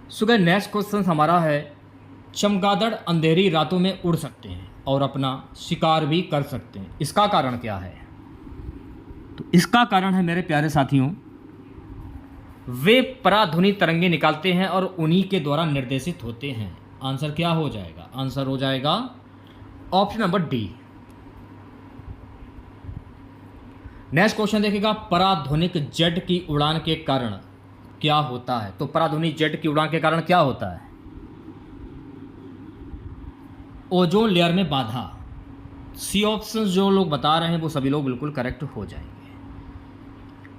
सो गाइस, नेक्स्ट क्वेश्चन हमारा है, चमगादड़ अंधेरी रातों में उड़ सकते हैं और अपना शिकार भी कर सकते हैं, इसका कारण क्या है? तो इसका कारण है मेरे प्यारे साथियों, वे पराध्वनि तरंगे निकालते हैं और उन्हीं के द्वारा निर्देशित होते हैं। आंसर क्या हो जाएगा? आंसर हो जाएगा option number D. Next question देखेगा, पराध्वनिक जेट की उड़ान के कारण क्या होता है? तो पराध्वनिक जेट की उड़ान के कारण क्या होता है? ओजोन लेयर में बाधा। सी ऑप्शन जो लोग बता रहे हैं वो सभी लोग बिल्कुल करेक्ट हो जाएंगे।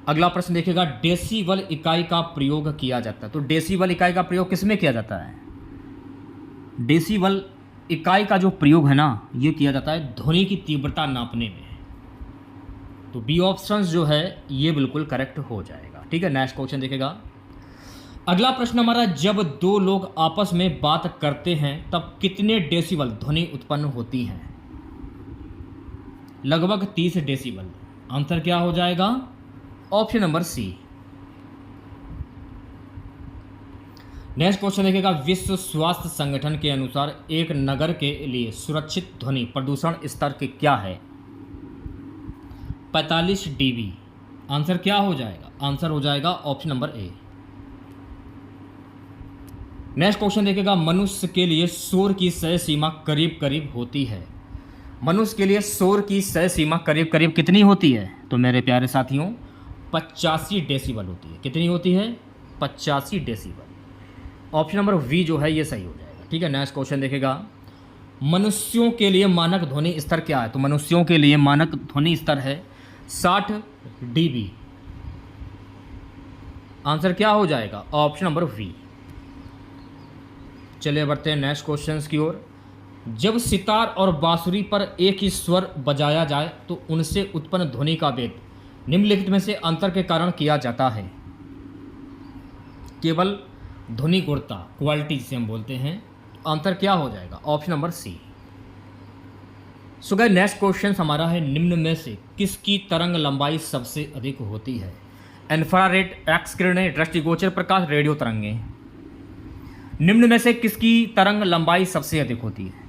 अगला प्रश्न देखिएगा, डेसिबल इकाई का प्रयोग किया जाता है। तो डेसिबल इकाई का प्रयोग किस में किया जाता है? डेसिबल इकाई का जो प्रयोग है ना, ये किया जाता है ध्वनि की तीव्रता नापने में। तो बी ऑप्शन जो है ये बिल्कुल करेक्ट हो जाएगा। ठीक है, नेक्स्ट क्वेश्चन देखेगा। अगला प्रश्न हमारा, जब दो लोग आपस में बात करते हैं तब कितने डेसिबल ध्वनि उत्पन्न होती है? लगभग 30 डेसिबल। आंसर क्या हो जाएगा? Option number C. Next question देखेगा, विश्व स्वास्थ्य संगठन के अनुसार एक नगर के लिए सुरक्षित ध्वनि प्रदूषण स्तर के क्या है? 45 dB। आंसर क्या हो जाएगा? आंसर हो जाएगा option number A. Next question देखेगा, मनुष्य के लिए शोर की सह सीमा करीब करीब होती है। मनुष्य के लिए शोर की सह सीमा करीब करीब कितनी होती है? तो मेरे प्यारे साथियों, 85 डेसिबल होती है। कितनी होती है? 85 डेसिबल। ऑप्शन नंबर वी जो है ये सही हो जाएगा। ठीक है, नेक्स्ट क्वेश्चन देखेगा, मनुष्यों के लिए मानक ध्वनि स्तर क्या है? तो मनुष्यों के लिए मानक ध्वनि स्तर है 60 dB। आंसर क्या हो जाएगा? Option number B. चलिए बढ़ते हैं नेक्स्ट क्वेश्चन की ओर। जब सितार और बांसुरी पर एक ही स्वर बजाया जाए तो उनसे उत्पन्न ध्वनि का वेग निम्नलिखित में से अंतर के कारण किया जाता है। केवल ध्वनि गुणता, क्वालिटी से हम बोलते हैं। आंसर क्या हो जाएगा? Option number C. So guys, next question हमारा है, निम्न में से किसकी तरंग लंबाई सबसे अधिक होती है? इंफ्रारेड, एक्स किरणें, दृष्टिगोचर प्रकाश, रेडियो तरंगें। निम्न में से किसकी तरंग लंबाई सबसे अधिक होती है?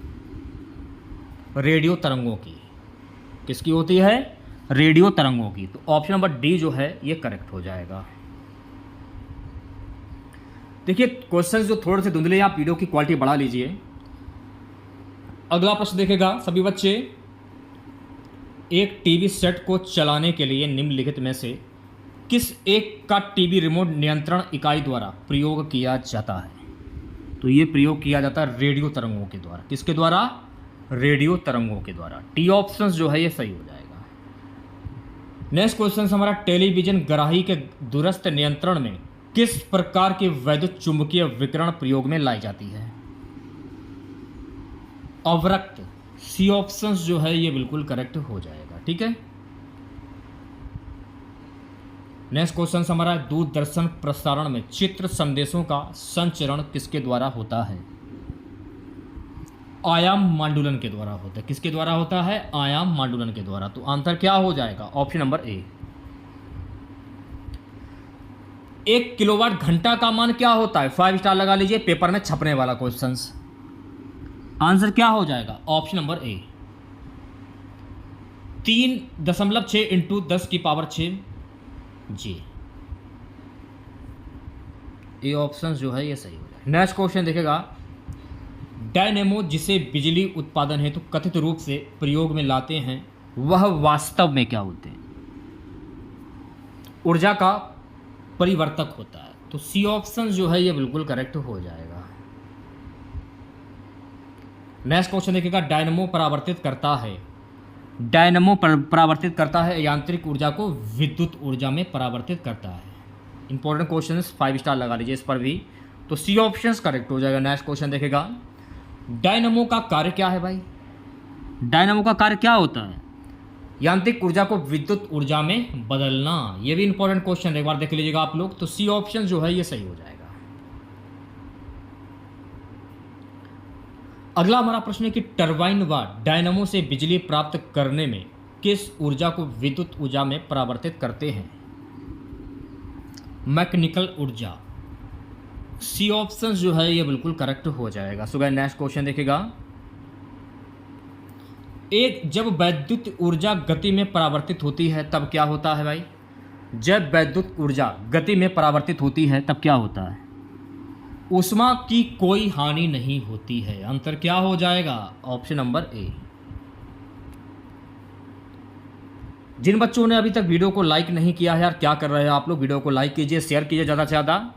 रेडियो तरंगों की। किसकी होती है? रेडियो तरंगों की। तो ऑप्शन नंबर डी जो है ये करेक्ट हो जाएगा। देखिए, क्वेश्चन जो थोड़े से धुंधले, आप वीडियो की क्वालिटी बढ़ा लीजिए। अगला प्रश्न देखेगा सभी बच्चे, एक टीवी सेट को चलाने के लिए निम्नलिखित में से किस एक का टीवी रिमोट नियंत्रण इकाई द्वारा प्रयोग किया जाता है? तो ये प्रयोग किया जाता है रेडियो तरंगों के द्वारा। किसके द्वारा? रेडियो तरंगों के द्वारा। टी ऑप्शन जो है ये सही हो जाएगा। नेक्स्ट क्वेश्चन हमारा, टेलीविजन ग्राही के दूरस्थ नियंत्रण में किस प्रकार के वैद्युत चुंबकीय विकिरण प्रयोग में लाई जाती है? अवरक्त। सी ऑप्शन जो है ये बिल्कुल करेक्ट हो जाएगा। ठीक है, नेक्स्ट क्वेश्चन हमारा है, दूरदर्शन प्रसारण में चित्र संदेशों का संचरण किसके द्वारा होता है? आयाम मांडुलन के द्वारा होता है। किसके द्वारा होता है? आयाम मांडुलन के द्वारा। तो आंसर क्या हो जाएगा? Option number A. 1 किलोवाट घंटा का मान क्या होता है? 5 स्टार लगा लीजिए, पेपर में छपने वाला क्वेश्चन। आंसर क्या हो जाएगा? Option number A. 3.6 इंटू 10⁻6 जी। ये ऑप्शन जो है ये सही हो जाएगा। नेक्स्ट क्वेश्चन देखेगा, डायनेमो जिसे बिजली उत्पादन हेतु तो कथित रूप से प्रयोग में लाते हैं वह वास्तव में क्या होते हैं? ऊर्जा का परिवर्तक होता है। तो सी ऑप्शन जो है ये बिल्कुल करेक्ट हो जाएगा। नेक्स्ट क्वेश्चन देखिएगा, डायनेमो परावर्तित करता है। डायनेमो परावर्तित करता है यांत्रिक ऊर्जा को विद्युत ऊर्जा में परावर्तित करता है। इंपॉर्टेंट क्वेश्चन, 5 स्टार लगा लीजिए इस पर भी। तो सी ऑप्शन करेक्ट हो जाएगा। नेक्स्ट क्वेश्चन देखेगा, डायनेमो का कार्य क्या है भाई? डायनेमो का कार्य क्या होता है? यांत्रिक ऊर्जा को विद्युत ऊर्जा में बदलना। ये भी इंपॉर्टेंट क्वेश्चन, एक बार देख लीजिएगा आप लोग। तो सी ऑप्शन जो है ये सही हो जाएगा। अगला हमारा प्रश्न है कि टरबाइन व डायनेमो से बिजली प्राप्त करने में किस ऊर्जा को विद्युत ऊर्जा में परावर्तित करते हैं? मैकेनिकल ऊर्जा। सी ऑप्शन जो है ये बिल्कुल करेक्ट हो जाएगा। सो गाइस नेक्स्ट क्वेश्चन देखिएगा, जब वैद्युत ऊर्जा गति में परावर्तित होती है तब क्या होता है भाई? जब वैद्युत ऊर्जा गति में परावर्तित होती है तब क्या होता है? ऊष्मा की कोई हानि नहीं होती है। आंसर क्या हो जाएगा? Option number A. जिन बच्चों ने अभी तक वीडियो को लाइक नहीं किया है यार, क्या कर रहे हैं आप लोग? वीडियो को लाइक कीजिए, शेयर कीजिए ज़्यादा से ज़्यादा।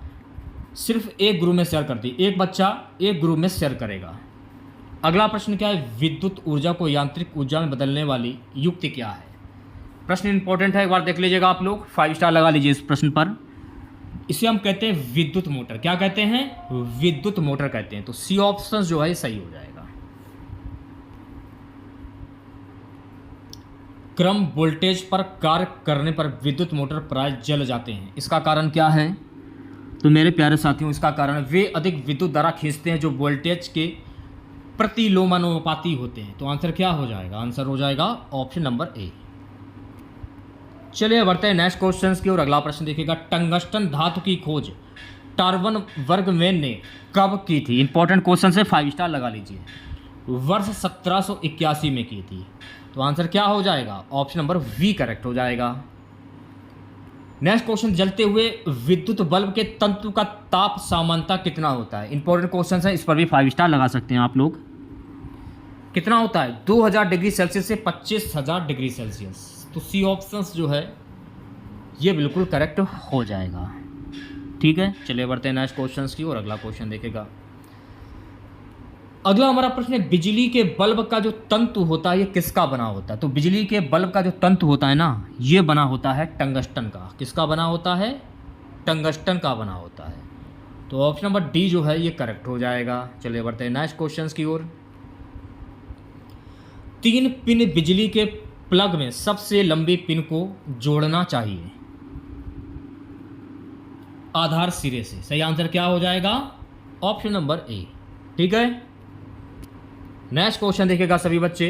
सिर्फ एक ग्रुप में शेयर कर दी, एक बच्चा एक ग्रुप में शेयर करेगा। अगला प्रश्न क्या है, विद्युत ऊर्जा को यांत्रिक ऊर्जा में बदलने वाली युक्ति क्या है? प्रश्न इंपॉर्टेंट है, एक बार देख लीजिएगा आप लोग। 5 स्टार लगा लीजिए इस प्रश्न पर। इसे हम कहते हैं विद्युत मोटर। क्या कहते हैं? विद्युत मोटर कहते हैं। तो सी ऑप्शन जो है सही हो जाएगा। क्रम वोल्टेज पर कार्य करने पर विद्युत मोटर प्राय जल जाते हैं, इसका कारण क्या है? तो मेरे प्यारे साथियों, इसका कारण वे अधिक विद्युत धारा खींचते हैं जो वोल्टेज के प्रतिलोमानुपाती होते हैं। तो आंसर क्या हो जाएगा? आंसर हो जाएगा ऑप्शन नंबर ए। चलिए बढ़ते हैं नेक्स्ट क्वेश्चन की ओर। अगला प्रश्न देखिएगा, टंगस्टन धातु की खोज टार्वन बर्गमैन ने कब की थी? इंपॉर्टेंट क्वेश्चन से 5 स्टार लगा लीजिए। वर्ष 1781 में की थी। तो आंसर क्या हो जाएगा? ऑप्शन नंबर वी करेक्ट हो जाएगा। नेक्स्ट क्वेश्चन, जलते हुए विद्युत बल्ब के तंतु का ताप सामान्यता कितना होता है? इंपॉर्टेंट क्वेश्चन है, इस पर भी 5 स्टार लगा सकते हैं आप लोग। कितना होता है? 2000 डिग्री सेल्सियस से 25,000 डिग्री सेल्सियस। तो सी ऑप्शंस जो है ये बिल्कुल करेक्ट हो जाएगा। ठीक है, चलिए बढ़ते हैं नेक्स्ट क्वेश्चन की और अगला क्वेश्चन देखेगा। अगला हमारा प्रश्न है, बिजली के बल्ब का जो तंतु होता है ये किसका बना होता है? तो बिजली के बल्ब का जो तंतु होता है ना, ये बना होता है टंगस्टन का। किसका बना होता है? टंगस्टन का बना होता है। तो ऑप्शन नंबर डी जो है ये करेक्ट हो जाएगा। चलिए बढ़ते हैं नेक्स्ट क्वेश्चन की ओर। 3 पिन बिजली के प्लग में सबसे लंबी पिन को जोड़ना चाहिए आधार सिरे से। सही आंसर क्या हो जाएगा? Option number A. ठीक है, नेक्स्ट क्वेश्चन देखिएगा सभी बच्चे।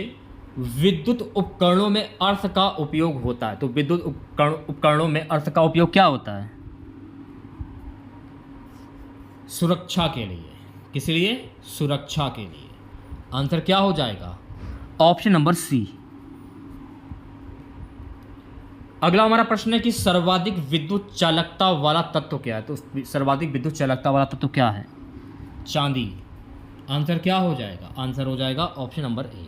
विद्युत उपकरणों में अर्थ का उपयोग होता है। तो विद्युत उपकरणों में अर्थ का उपयोग क्या होता है? सुरक्षा के लिए। किस लिए? सुरक्षा के लिए। आंसर क्या हो जाएगा? Option number C. अगला हमारा प्रश्न है कि सर्वाधिक विद्युत चालकता वाला तत्व क्या है? तो सर्वाधिक विद्युत चालकता वाला तत्व क्या है? चांदी। आंसर क्या हो जाएगा? आंसर हो जाएगा option number A.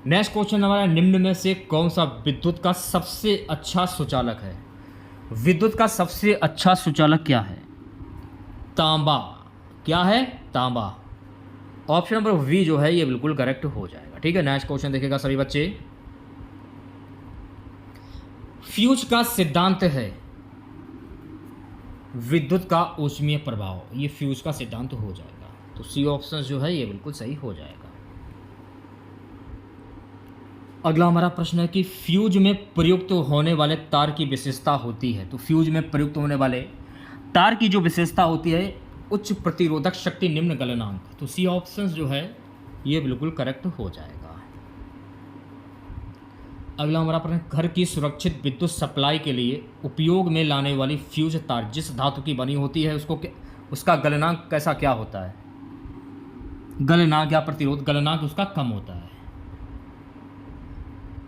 Next question हमारा, निम्न में से कौन सा विद्युत का सबसे अच्छा सुचालक है? विद्युत का सबसे अच्छा सुचालक क्या है? तांबा। क्या है? तांबा। ऑप्शन नंबर वी जो है ये बिल्कुल करेक्ट हो जाएगा। ठीक है, नेक्स्ट क्वेश्चन देखिएगा सभी बच्चे। फ्यूज का सिद्धांत है विद्युत का ऊष्मीय प्रभाव। ये फ्यूज का सिद्धांत हो जाएगा। तो सी ऑप्शन जो है ये बिल्कुल सही हो जाएगा। अगला हमारा प्रश्न है कि फ्यूज में प्रयुक्त होने वाले तार की विशेषता होती है। तो फ्यूज में प्रयुक्त होने वाले तार की जो विशेषता होती है, उच्च प्रतिरोधक शक्ति, निम्न गलनांक। तो सी ऑप्शन जो है ये बिल्कुल करेक्ट हो जाएगा। अगला हमारा प्रश्न, घर की सुरक्षित विद्युत सप्लाई के लिए उपयोग में लाने वाली फ्यूज तार जिस धातु की बनी होती है उसका गलनांक कैसा क्या होता है? गलनांक या प्रतिरोध गलनांक उसका कम होता है।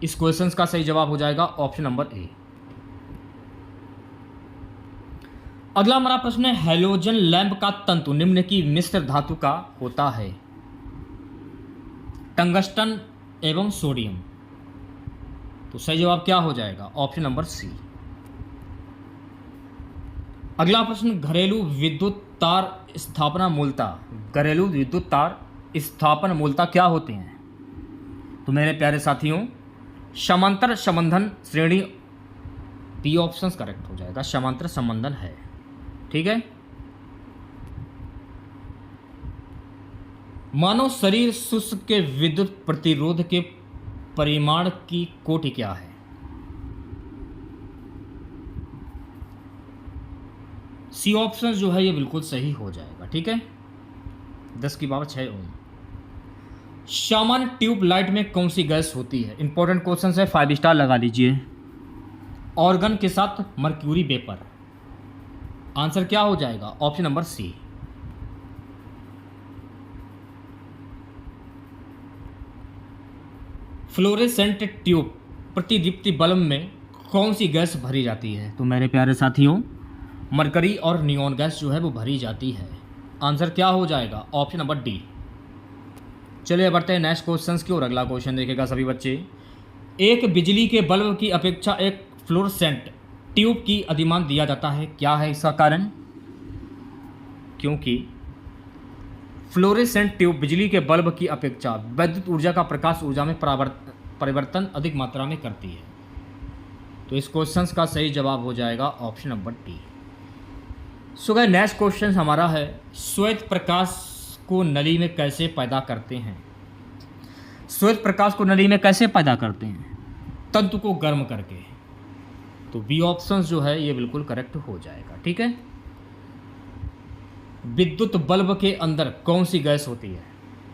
इस क्वेश्चन का सही जवाब हो जाएगा ऑप्शन नंबर ए। अगला हमारा प्रश्न है, हैलोजन लैंप का तंतु निम्न की मिश्र धातु का होता है? टंगस्टन एवं सोडियम। तो सही जवाब क्या हो जाएगा? Option number C. अगला प्रश्न, घरेलू विद्युत तार स्थापना मूलतः, घरेलू विद्युत तार स्थापन मूलतः क्या होते हैं? तो मेरे प्यारे साथियों, समांतर संबंधन श्रेणी, बी ऑप्शन करेक्ट हो जाएगा, समांतर संबंधन है। ठीक है। मानव शरीर शुष्क के विद्युत प्रतिरोध के परिमाण की कोटि क्या है? सी ऑप्शन जो है ये बिल्कुल सही हो जाएगा। ठीक है, 10⁻6 ओम। सामान्य ट्यूब लाइट में कौन सी गैस होती है? इंपॉर्टेंट क्वेश्चन है, 5 स्टार लगा लीजिए। ऑर्गन के साथ मर्क्यूरी वेपर। आंसर क्या हो जाएगा? Option number C. Fluorescent tube प्रतिदीप्ति बल्ब में कौन सी गैस भरी जाती है? तो मेरे प्यारे साथियों, मरकरी और नियॉन गैस जो है वो भरी जाती है। आंसर क्या हो जाएगा? Option number D. चलिए बढ़ते हैं नेक्स्ट क्वेश्चन की ओर। अगला क्वेश्चन देखेगा सभी बच्चे, एक बिजली के बल्ब की अपेक्षा एक फ्लोरेसेंट ट्यूब की अधिमान दिया जाता है, क्या है इसका कारण? क्योंकि फ्लोरेसेंट ट्यूब बिजली के बल्ब की अपेक्षा विद्युत ऊर्जा का प्रकाश ऊर्जा में परिवर्तन अधिक मात्रा में करती है। तो इस क्वेश्चन का सही जवाब हो जाएगा ऑप्शन नंबर डी। सो गाइस, नेक्स्ट क्वेश्चन हमारा है, श्वेत प्रकाश को नली में कैसे पैदा करते हैं? श्वेत प्रकाश को नली में कैसे पैदा करते हैं? तंतु को गर्म करके। तो बी ऑप्शन जो है ये बिल्कुल करेक्ट हो जाएगा। ठीक है। विद्युत बल्ब के अंदर कौन सी गैस होती है?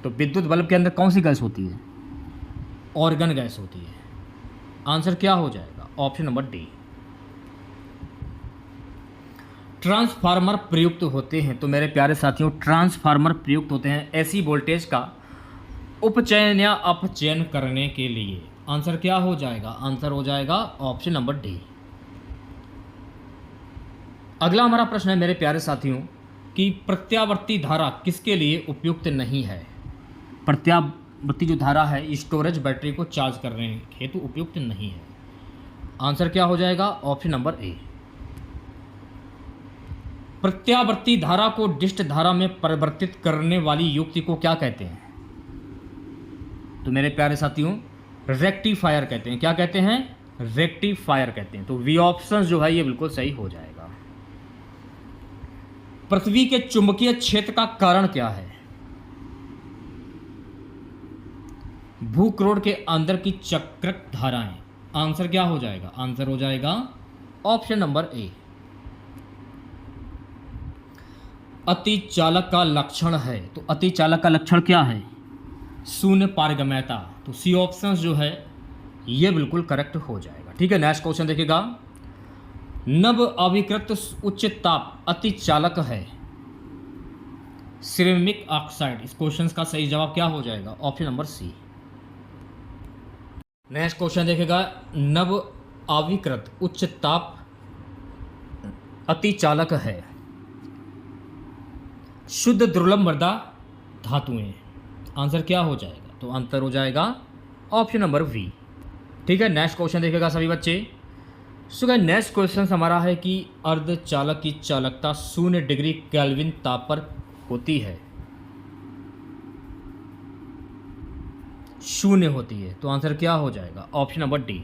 तो विद्युत बल्ब के अंदर कौन सी गैस होती है? ऑर्गन गैस होती है। आंसर क्या हो जाएगा? Option number D. ट्रांसफार्मर प्रयुक्त होते हैं। तो मेरे प्यारे साथियों, ट्रांसफार्मर प्रयुक्त होते हैं ऐसी वोल्टेज का उपचयन या अपचयन करने के लिए। आंसर क्या हो जाएगा? आंसर हो जाएगा ऑप्शन नंबर डी। अगला हमारा प्रश्न है मेरे प्यारे साथियों कि प्रत्यावर्ती धारा किसके लिए उपयुक्त नहीं है? प्रत्यावर्ती जो धारा है स्टोरेज बैटरी को चार्ज करने हेतु उपयुक्त नहीं है। आंसर क्या हो जाएगा? Option number A. प्रत्यावर्ती धारा को डिस्ट धारा में परिवर्तित करने वाली युक्ति को क्या कहते हैं? तो मेरे प्यारे साथियों, रेक्टिफायर कहते हैं। क्या कहते हैं? रेक्टिफायर कहते हैं। तो वी ऑप्शन जो है ये बिल्कुल सही हो जाएगा। पृथ्वी के चुंबकीय क्षेत्र का कारण क्या है? भूक्रोड के अंदर की चक्रित धाराएं। आंसर क्या हो जाएगा? आंसर हो जाएगा ऑप्शन नंबर ए। अतिचालक का लक्षण है। तो अतिचालक का लक्षण क्या है? शून्य पारगम्यता। तो सी ऑप्शन जो है ये बिल्कुल करेक्ट हो जाएगा। ठीक है। नेक्स्ट क्वेश्चन देखिएगा, नव अभिकृत उच्च ताप अतिचालक है सिरेमिक ऑक्साइड। इस क्वेश्चन का सही जवाब क्या हो जाएगा? Option number C. Next question देखेगा, नव अभिकृत उच्च ताप अतिचालक है शुद्ध दुर्लभ मृदा धातुएं। आंसर क्या हो जाएगा? तो आंसर हो जाएगा ऑप्शन नंबर वी। ठीक है। नेक्स्ट क्वेश्चन देखेगा सभी बच्चे। सो गाइस, नेक्स्ट क्वेश्चन हमारा है कि अर्धचालक की चालकता 0 डिग्री केल्विन ताप पर होती है, 0 होती है। तो आंसर क्या हो जाएगा? Option number D.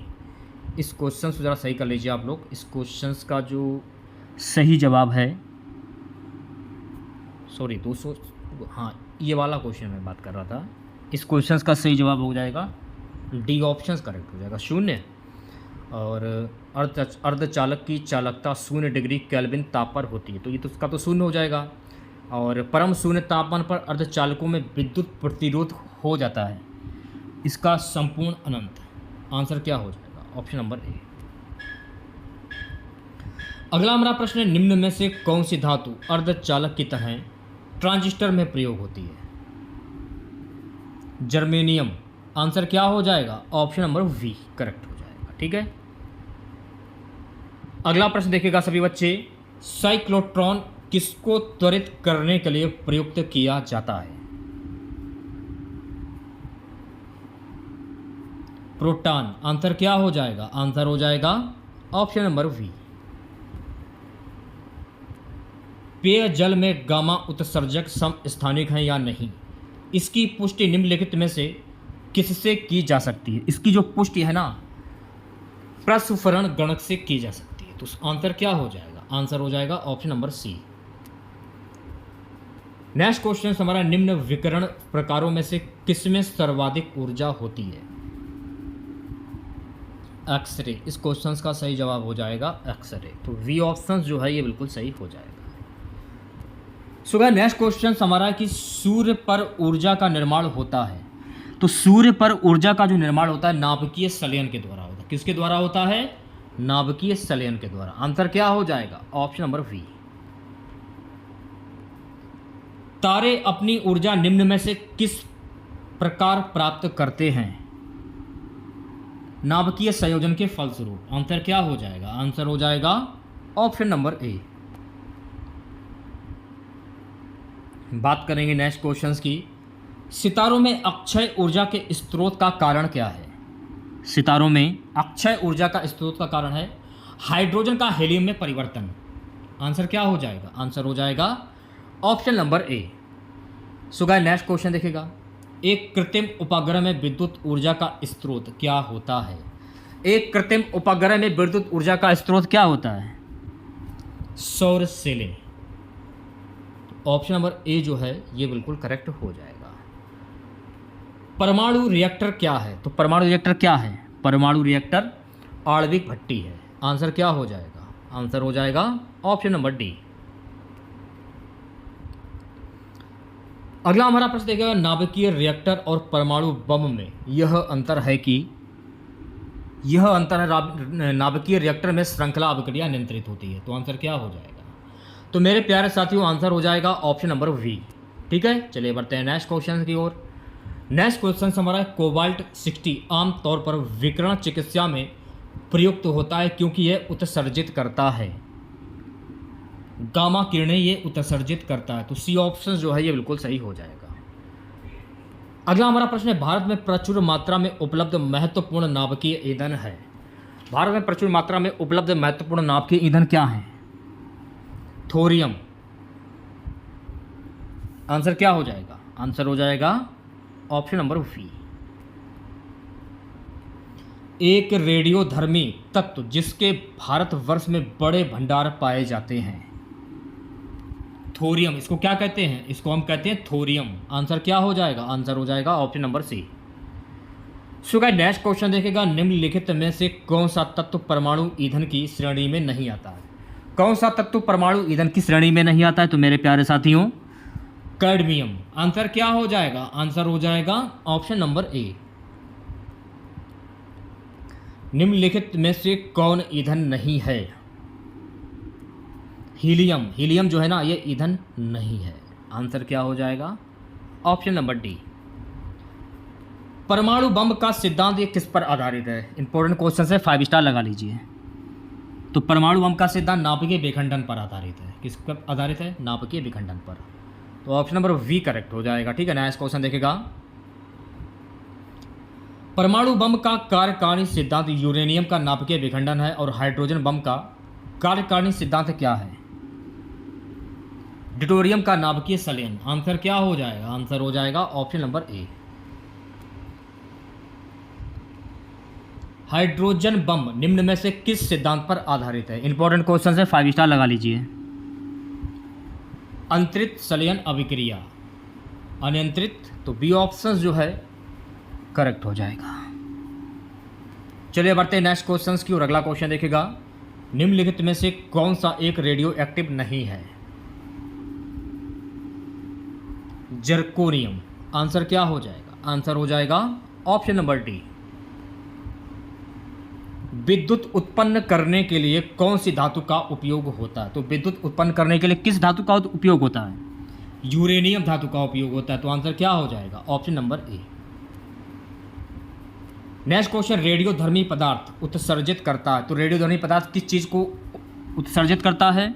इस क्वेश्चन को ज़रा सही कर लीजिए आप लोग। इस क्वेश्चन का जो सही जवाब है, सॉरी दोस्तों, हाँ ये वाला क्वेश्चन मैं बात कर रहा था। इस क्वेश्चन का सही जवाब हो जाएगा डी ऑप्शन करेक्ट हो जाएगा, शून्य। और अर्धचालक की चालकता 0 डिग्री केल्विन ताप पर होती है, तो ये तो उसका तो शून्य हो जाएगा। और परम शून्य तापमान पर अर्धचालकों में विद्युत प्रतिरोध हो जाता है, इसका संपूर्ण अनंत। आंसर क्या हो जाएगा? Option number A. अगला हमारा प्रश्न है, निम्न में से कौन सी धातु अर्धचालक की तरह ट्रांजिस्टर में प्रयोग होती है? जर्मेनियम। आंसर क्या हो जाएगा? ऑप्शन नंबर वी करेक्ट हो जाएगा। ठीक है, अगला प्रश्न देखिएगा सभी बच्चे, साइक्लोट्रॉन किसको त्वरित करने के लिए प्रयुक्त किया जाता है? प्रोटॉन। आंसर क्या हो जाएगा? आंसर हो जाएगा ऑप्शन नंबर वी। पेय जल में गामा उत्सर्जक समस्थानिक है या नहीं, इसकी पुष्टि निम्नलिखित में से किससे की जा सकती है? इसकी जो पुष्टि है ना, प्रस्फुरण गणक से की जा सकती है। तो आंसर क्या हो जाएगा? आंसर हो जाएगा option number C. Next question हमारा, निम्न विकिरण प्रकारों में से किसमें सर्वाधिक ऊर्जा होती है? एक्सरे। इस क्वेश्चन का सही जवाब हो जाएगा एक्सरे। तो वी ऑप्शन जो है ये बिल्कुल सही हो जाएगा। सो गाइस, नेक्स्ट क्वेश्चन हमारा कि सूर्य पर ऊर्जा का निर्माण होता है, तो सूर्य पर ऊर्जा का जो निर्माण होता है नाभिकीय संलयन के द्वारा होता है। किसके द्वारा होता है? नाभिकीय संलयन के द्वारा। आंसर क्या हो जाएगा? Option number B. तारे अपनी ऊर्जा निम्न में से किस प्रकार प्राप्त करते हैं? नाभिकीय संयोजन के फलस्वरूप। आंसर क्या हो जाएगा? आंसर हो जाएगा ऑप्शन नंबर ए। बात करेंगे नेक्स्ट क्वेश्चंस की, सितारों में अक्षय ऊर्जा के स्रोत का कारण क्या है? सितारों में अक्षय ऊर्जा का स्रोत का कारण है हाइड्रोजन का हीलियम में परिवर्तन। आंसर क्या हो जाएगा? आंसर हो जाएगा option number A. So guys, next question देखेगा, एक कृत्रिम उपग्रह में विद्युत ऊर्जा का स्रोत क्या होता है? एक कृत्रिम उपग्रह में विद्युत ऊर्जा का स्रोत क्या होता है? सौर सेलें। ऑप्शन नंबर ए जो है ये बिल्कुल करेक्ट हो जाएगा। परमाणु रिएक्टर क्या है? तो परमाणु रिएक्टर क्या है? परमाणु रिएक्टर आणविक भट्टी है। आंसर क्या हो जाएगा? आंसर हो जाएगा ऑप्शन नंबर डी। अगला हमारा प्रश्न देखेगा, नाभिकीय रिएक्टर और परमाणु बम में यह अंतर है कि नाभिकीय रिएक्टर में श्रृंखला अभिक्रिया नियंत्रित होती है। तो आंसर क्या हो जाएगा? तो मेरे प्यारे साथियों, आंसर हो जाएगा ऑप्शन नंबर वी। ठीक है, चलिए बढ़ते हैं नेक्स्ट क्वेश्चन की ओर। नेक्स्ट क्वेश्चन हमारा कोबाल्ट 60 आमतौर पर विकिरण चिकित्सा में प्रयुक्त होता है क्योंकि यह उत्सर्जित करता है गामा किरणें, ये उत्सर्जित करता है। तो सी ऑप्शन जो है ये बिल्कुल सही हो जाएगा। अगला हमारा प्रश्न है, भारत में प्रचुर मात्रा में उपलब्ध महत्वपूर्ण नाभिकीय ईंधन है। भारत में प्रचुर मात्रा में उपलब्ध महत्वपूर्ण नाभिकीय ईंधन क्या है? थोरियम। आंसर क्या हो जाएगा? आंसर हो जाएगा ऑप्शन नंबर वी। एक रेडियोधर्मी तत्व जिसके भारतवर्ष में बड़े भंडार पाए जाते हैं। थोरियम, इसको क्या कहते हैं? इसको हम कहते हैं थोरियम। आंसर क्या हो जाएगा? आंसर हो जाएगा option number C. So guys, next question देखेगा, निम्नलिखित में से कौन सा तत्व परमाणु ईंधन की श्रेणी में नहीं आता है? कौन सा तत्व परमाणु ईंधन की श्रेणी में नहीं आता है? तो मेरे प्यारे साथियों, कैडमियम। आंसर क्या हो जाएगा? आंसर हो जाएगा ऑप्शन नंबर ए। निम्नलिखित में से कौन ईंधन नहीं है? हीलियम। हीलियम जो है ना, ये ईंधन नहीं है। आंसर क्या हो जाएगा? Option number D. परमाणु बम का सिद्धांत ये किस पर आधारित है? इंपॉर्टेंट क्वेश्चन है, 5 स्टार लगा लीजिए। तो परमाणु बम का सिद्धांत नाभिकीय विखंडन पर आधारित है। किस पर आधारित है? नाभिकीय विखंडन पर। तो ऑप्शन नंबर वी करेक्ट हो जाएगा। ठीक है, नेक्स्ट क्वेश्चन देखेगा, परमाणु बम का कार्यकारिणी सिद्धांत यूरेनियम का नाभिकीय विखंडन है और हाइड्रोजन बम का कार्यकारिणी सिद्धांत क्या है? ड्यूटेरियम का नाभिकीय संलयन। आंसर क्या हो जाएगा? आंसर हो जाएगा option number A. Hydrogen bomb निम्न में से किस सिद्धांत पर आधारित है? इंपॉर्टेंट क्वेश्चन है, 5 स्टार लगा लीजिए। अंतरित संलयन अभिक्रिया। अनियंत्रित, तो बी ऑप्शन जो है करेक्ट हो जाएगा। चलिए बढ़ते हैं नेक्स्ट क्वेश्चन की और अगला क्वेश्चन देखेगा, निम्नलिखित में से कौन सा एक रेडियो एक्टिव नहीं है? जर्कोनियम। आंसर क्या हो जाएगा? आंसर हो जाएगा ऑप्शन नंबर डी। विद्युत उत्पन्न करने के लिए कौन सी धातु का उपयोग होता है? तो विद्युत उत्पन्न करने के लिए किस धातु का उपयोग होता है? यूरेनियम धातु का उपयोग होता है। तो आंसर क्या हो जाएगा? Option number A. Next question, रेडियोधर्मी पदार्थ उत्सर्जित करता है। तो रेडियोधर्मी पदार्थ किस चीज़ को उत्सर्जित करता है?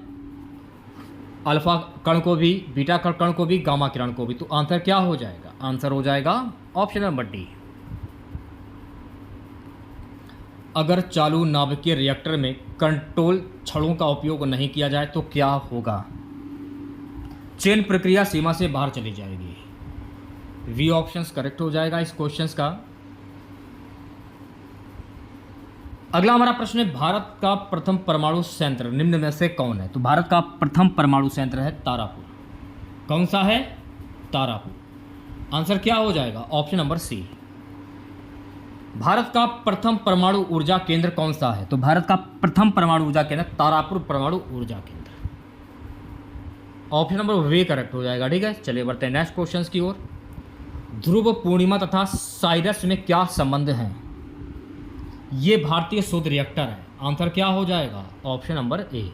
अल्फा कण को भी, बीटा कण को भी, गामा किरण को भी। तो आंसर क्या हो जाएगा? आंसर हो जाएगा ऑप्शन नंबर डी। अगर चालू नाभिकीय रिएक्टर में कंट्रोल छड़ों का उपयोग नहीं किया जाए तो क्या होगा? चयन प्रक्रिया सीमा से बाहर चली जाएगी। वी ऑप्शंस करेक्ट हो जाएगा इस क्वेश्चंस का। अगला हमारा प्रश्न है, भारत का प्रथम परमाणु संयंत्र निम्न में से कौन है? तो भारत का प्रथम परमाणु संयंत्र है तारापुर। कौन सा है? तारापुर। आंसर क्या हो जाएगा? ऑप्शन नंबर सी। भारत का प्रथम परमाणु ऊर्जा केंद्र कौन सा है? तो भारत का प्रथम परमाणु ऊर्जा केंद्र तारापुर परमाणु ऊर्जा केंद्र। ऑप्शन नंबर वे करेक्ट हो जाएगा। ठीक है, चलिए बढ़ते हैं नेक्स्ट क्वेश्चन की ओर। ध्रुव पूर्णिमा तथा साइरस में क्या संबंध है? ये भारतीय शोध रिएक्टर है। आंसर क्या हो जाएगा? Option number A.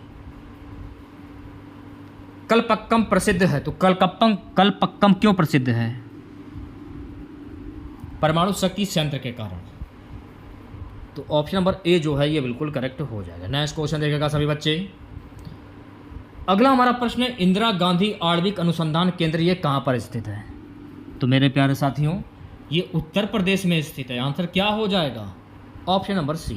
कलपक्कम प्रसिद्ध है। तो कलपक्कम क्यों प्रसिद्ध है? परमाणु शक्ति संयंत्र के कारण। तो ऑप्शन नंबर ए जो है ये बिल्कुल करेक्ट हो जाएगा। नेक्स्ट क्वेश्चन देखेगा सभी बच्चे। अगला हमारा प्रश्न है, इंदिरा गांधी आणविक अनुसंधान केंद्र ये कहाँ पर स्थित है? तो मेरे प्यारे साथियों, ये उत्तर प्रदेश में स्थित है। आंसर क्या हो जाएगा? ऑप्शन नंबर सी।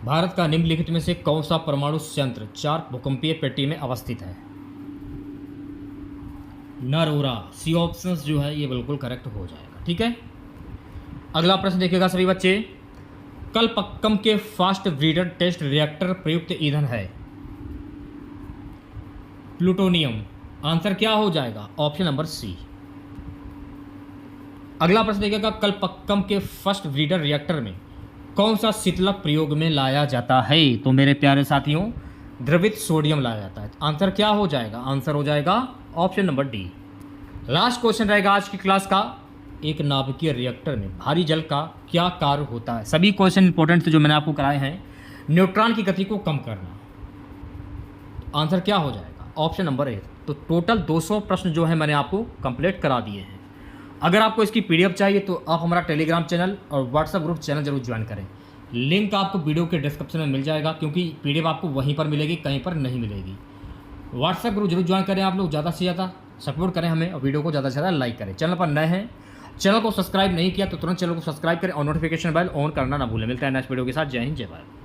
भारत का निम्नलिखित में से कौन सा परमाणु संयंत्र 4 भूकंपीय पेटी में अवस्थित है? नरोरा। सी ऑप्शन जो है ये बिल्कुल करेक्ट हो जाएगा। ठीक है, अगला प्रश्न देखिएगा सभी बच्चे। कलपक्कम के फास्ट ब्रीडर टेस्ट रिएक्टर प्रयुक्त ईंधन है प्लूटोनियम। आंसर क्या हो जाएगा? Option number C. अगला प्रश्न देखिएगा, कलपक्कम के फर्स्ट ब्रीडर रिएक्टर में कौन सा शीतलक प्रयोग में लाया जाता है? तो मेरे प्यारे साथियों, द्रवित सोडियम लाया जाता है। आंसर क्या हो जाएगा? आंसर हो जाएगा option number D. Last question रहेगा आज की क्लास का, एक नाभिकीय रिएक्टर में भारी जल का क्या कार्य होता है? सभी क्वेश्चन इंपॉर्टेंट थे जो मैंने आपको कराए हैं। न्यूट्रॉन की गति को कम करना। आंसर क्या हो जाएगा? Option number A. तो टोटल 200 प्रश्न जो है मैंने आपको कंप्लीट करा दिए हैं। अगर आपको इसकी पीडीएफ चाहिए तो आप हमारा टेलीग्राम चैनल और व्हाट्सएप ग्रुप चैनल जरूर ज्वाइन करें। लिंक आपको वीडियो के डिस्क्रिप्शन में मिल जाएगा, क्योंकि पीडीएफ आपको वहीं पर मिलेगी, कहीं पर नहीं मिलेगी। व्हाट्सएप ग्रुप जरूर ज्वाइन करें आप लोग, ज़्यादा से ज़्यादा सपोर्ट करें हमें और वीडियो को ज़्यादा से ज़्यादा लाइक करें। चैनल पर नए हैं, चैनल को सब्सक्राइब नहीं किया तो तुरंत चैनल को सब्सक्राइब करें और नोटिफिकेशन बेल ऑन करना ना भूलें। मिलता है नेक्स्ट वीडियो के साथ। जय हिंद, जय भारत।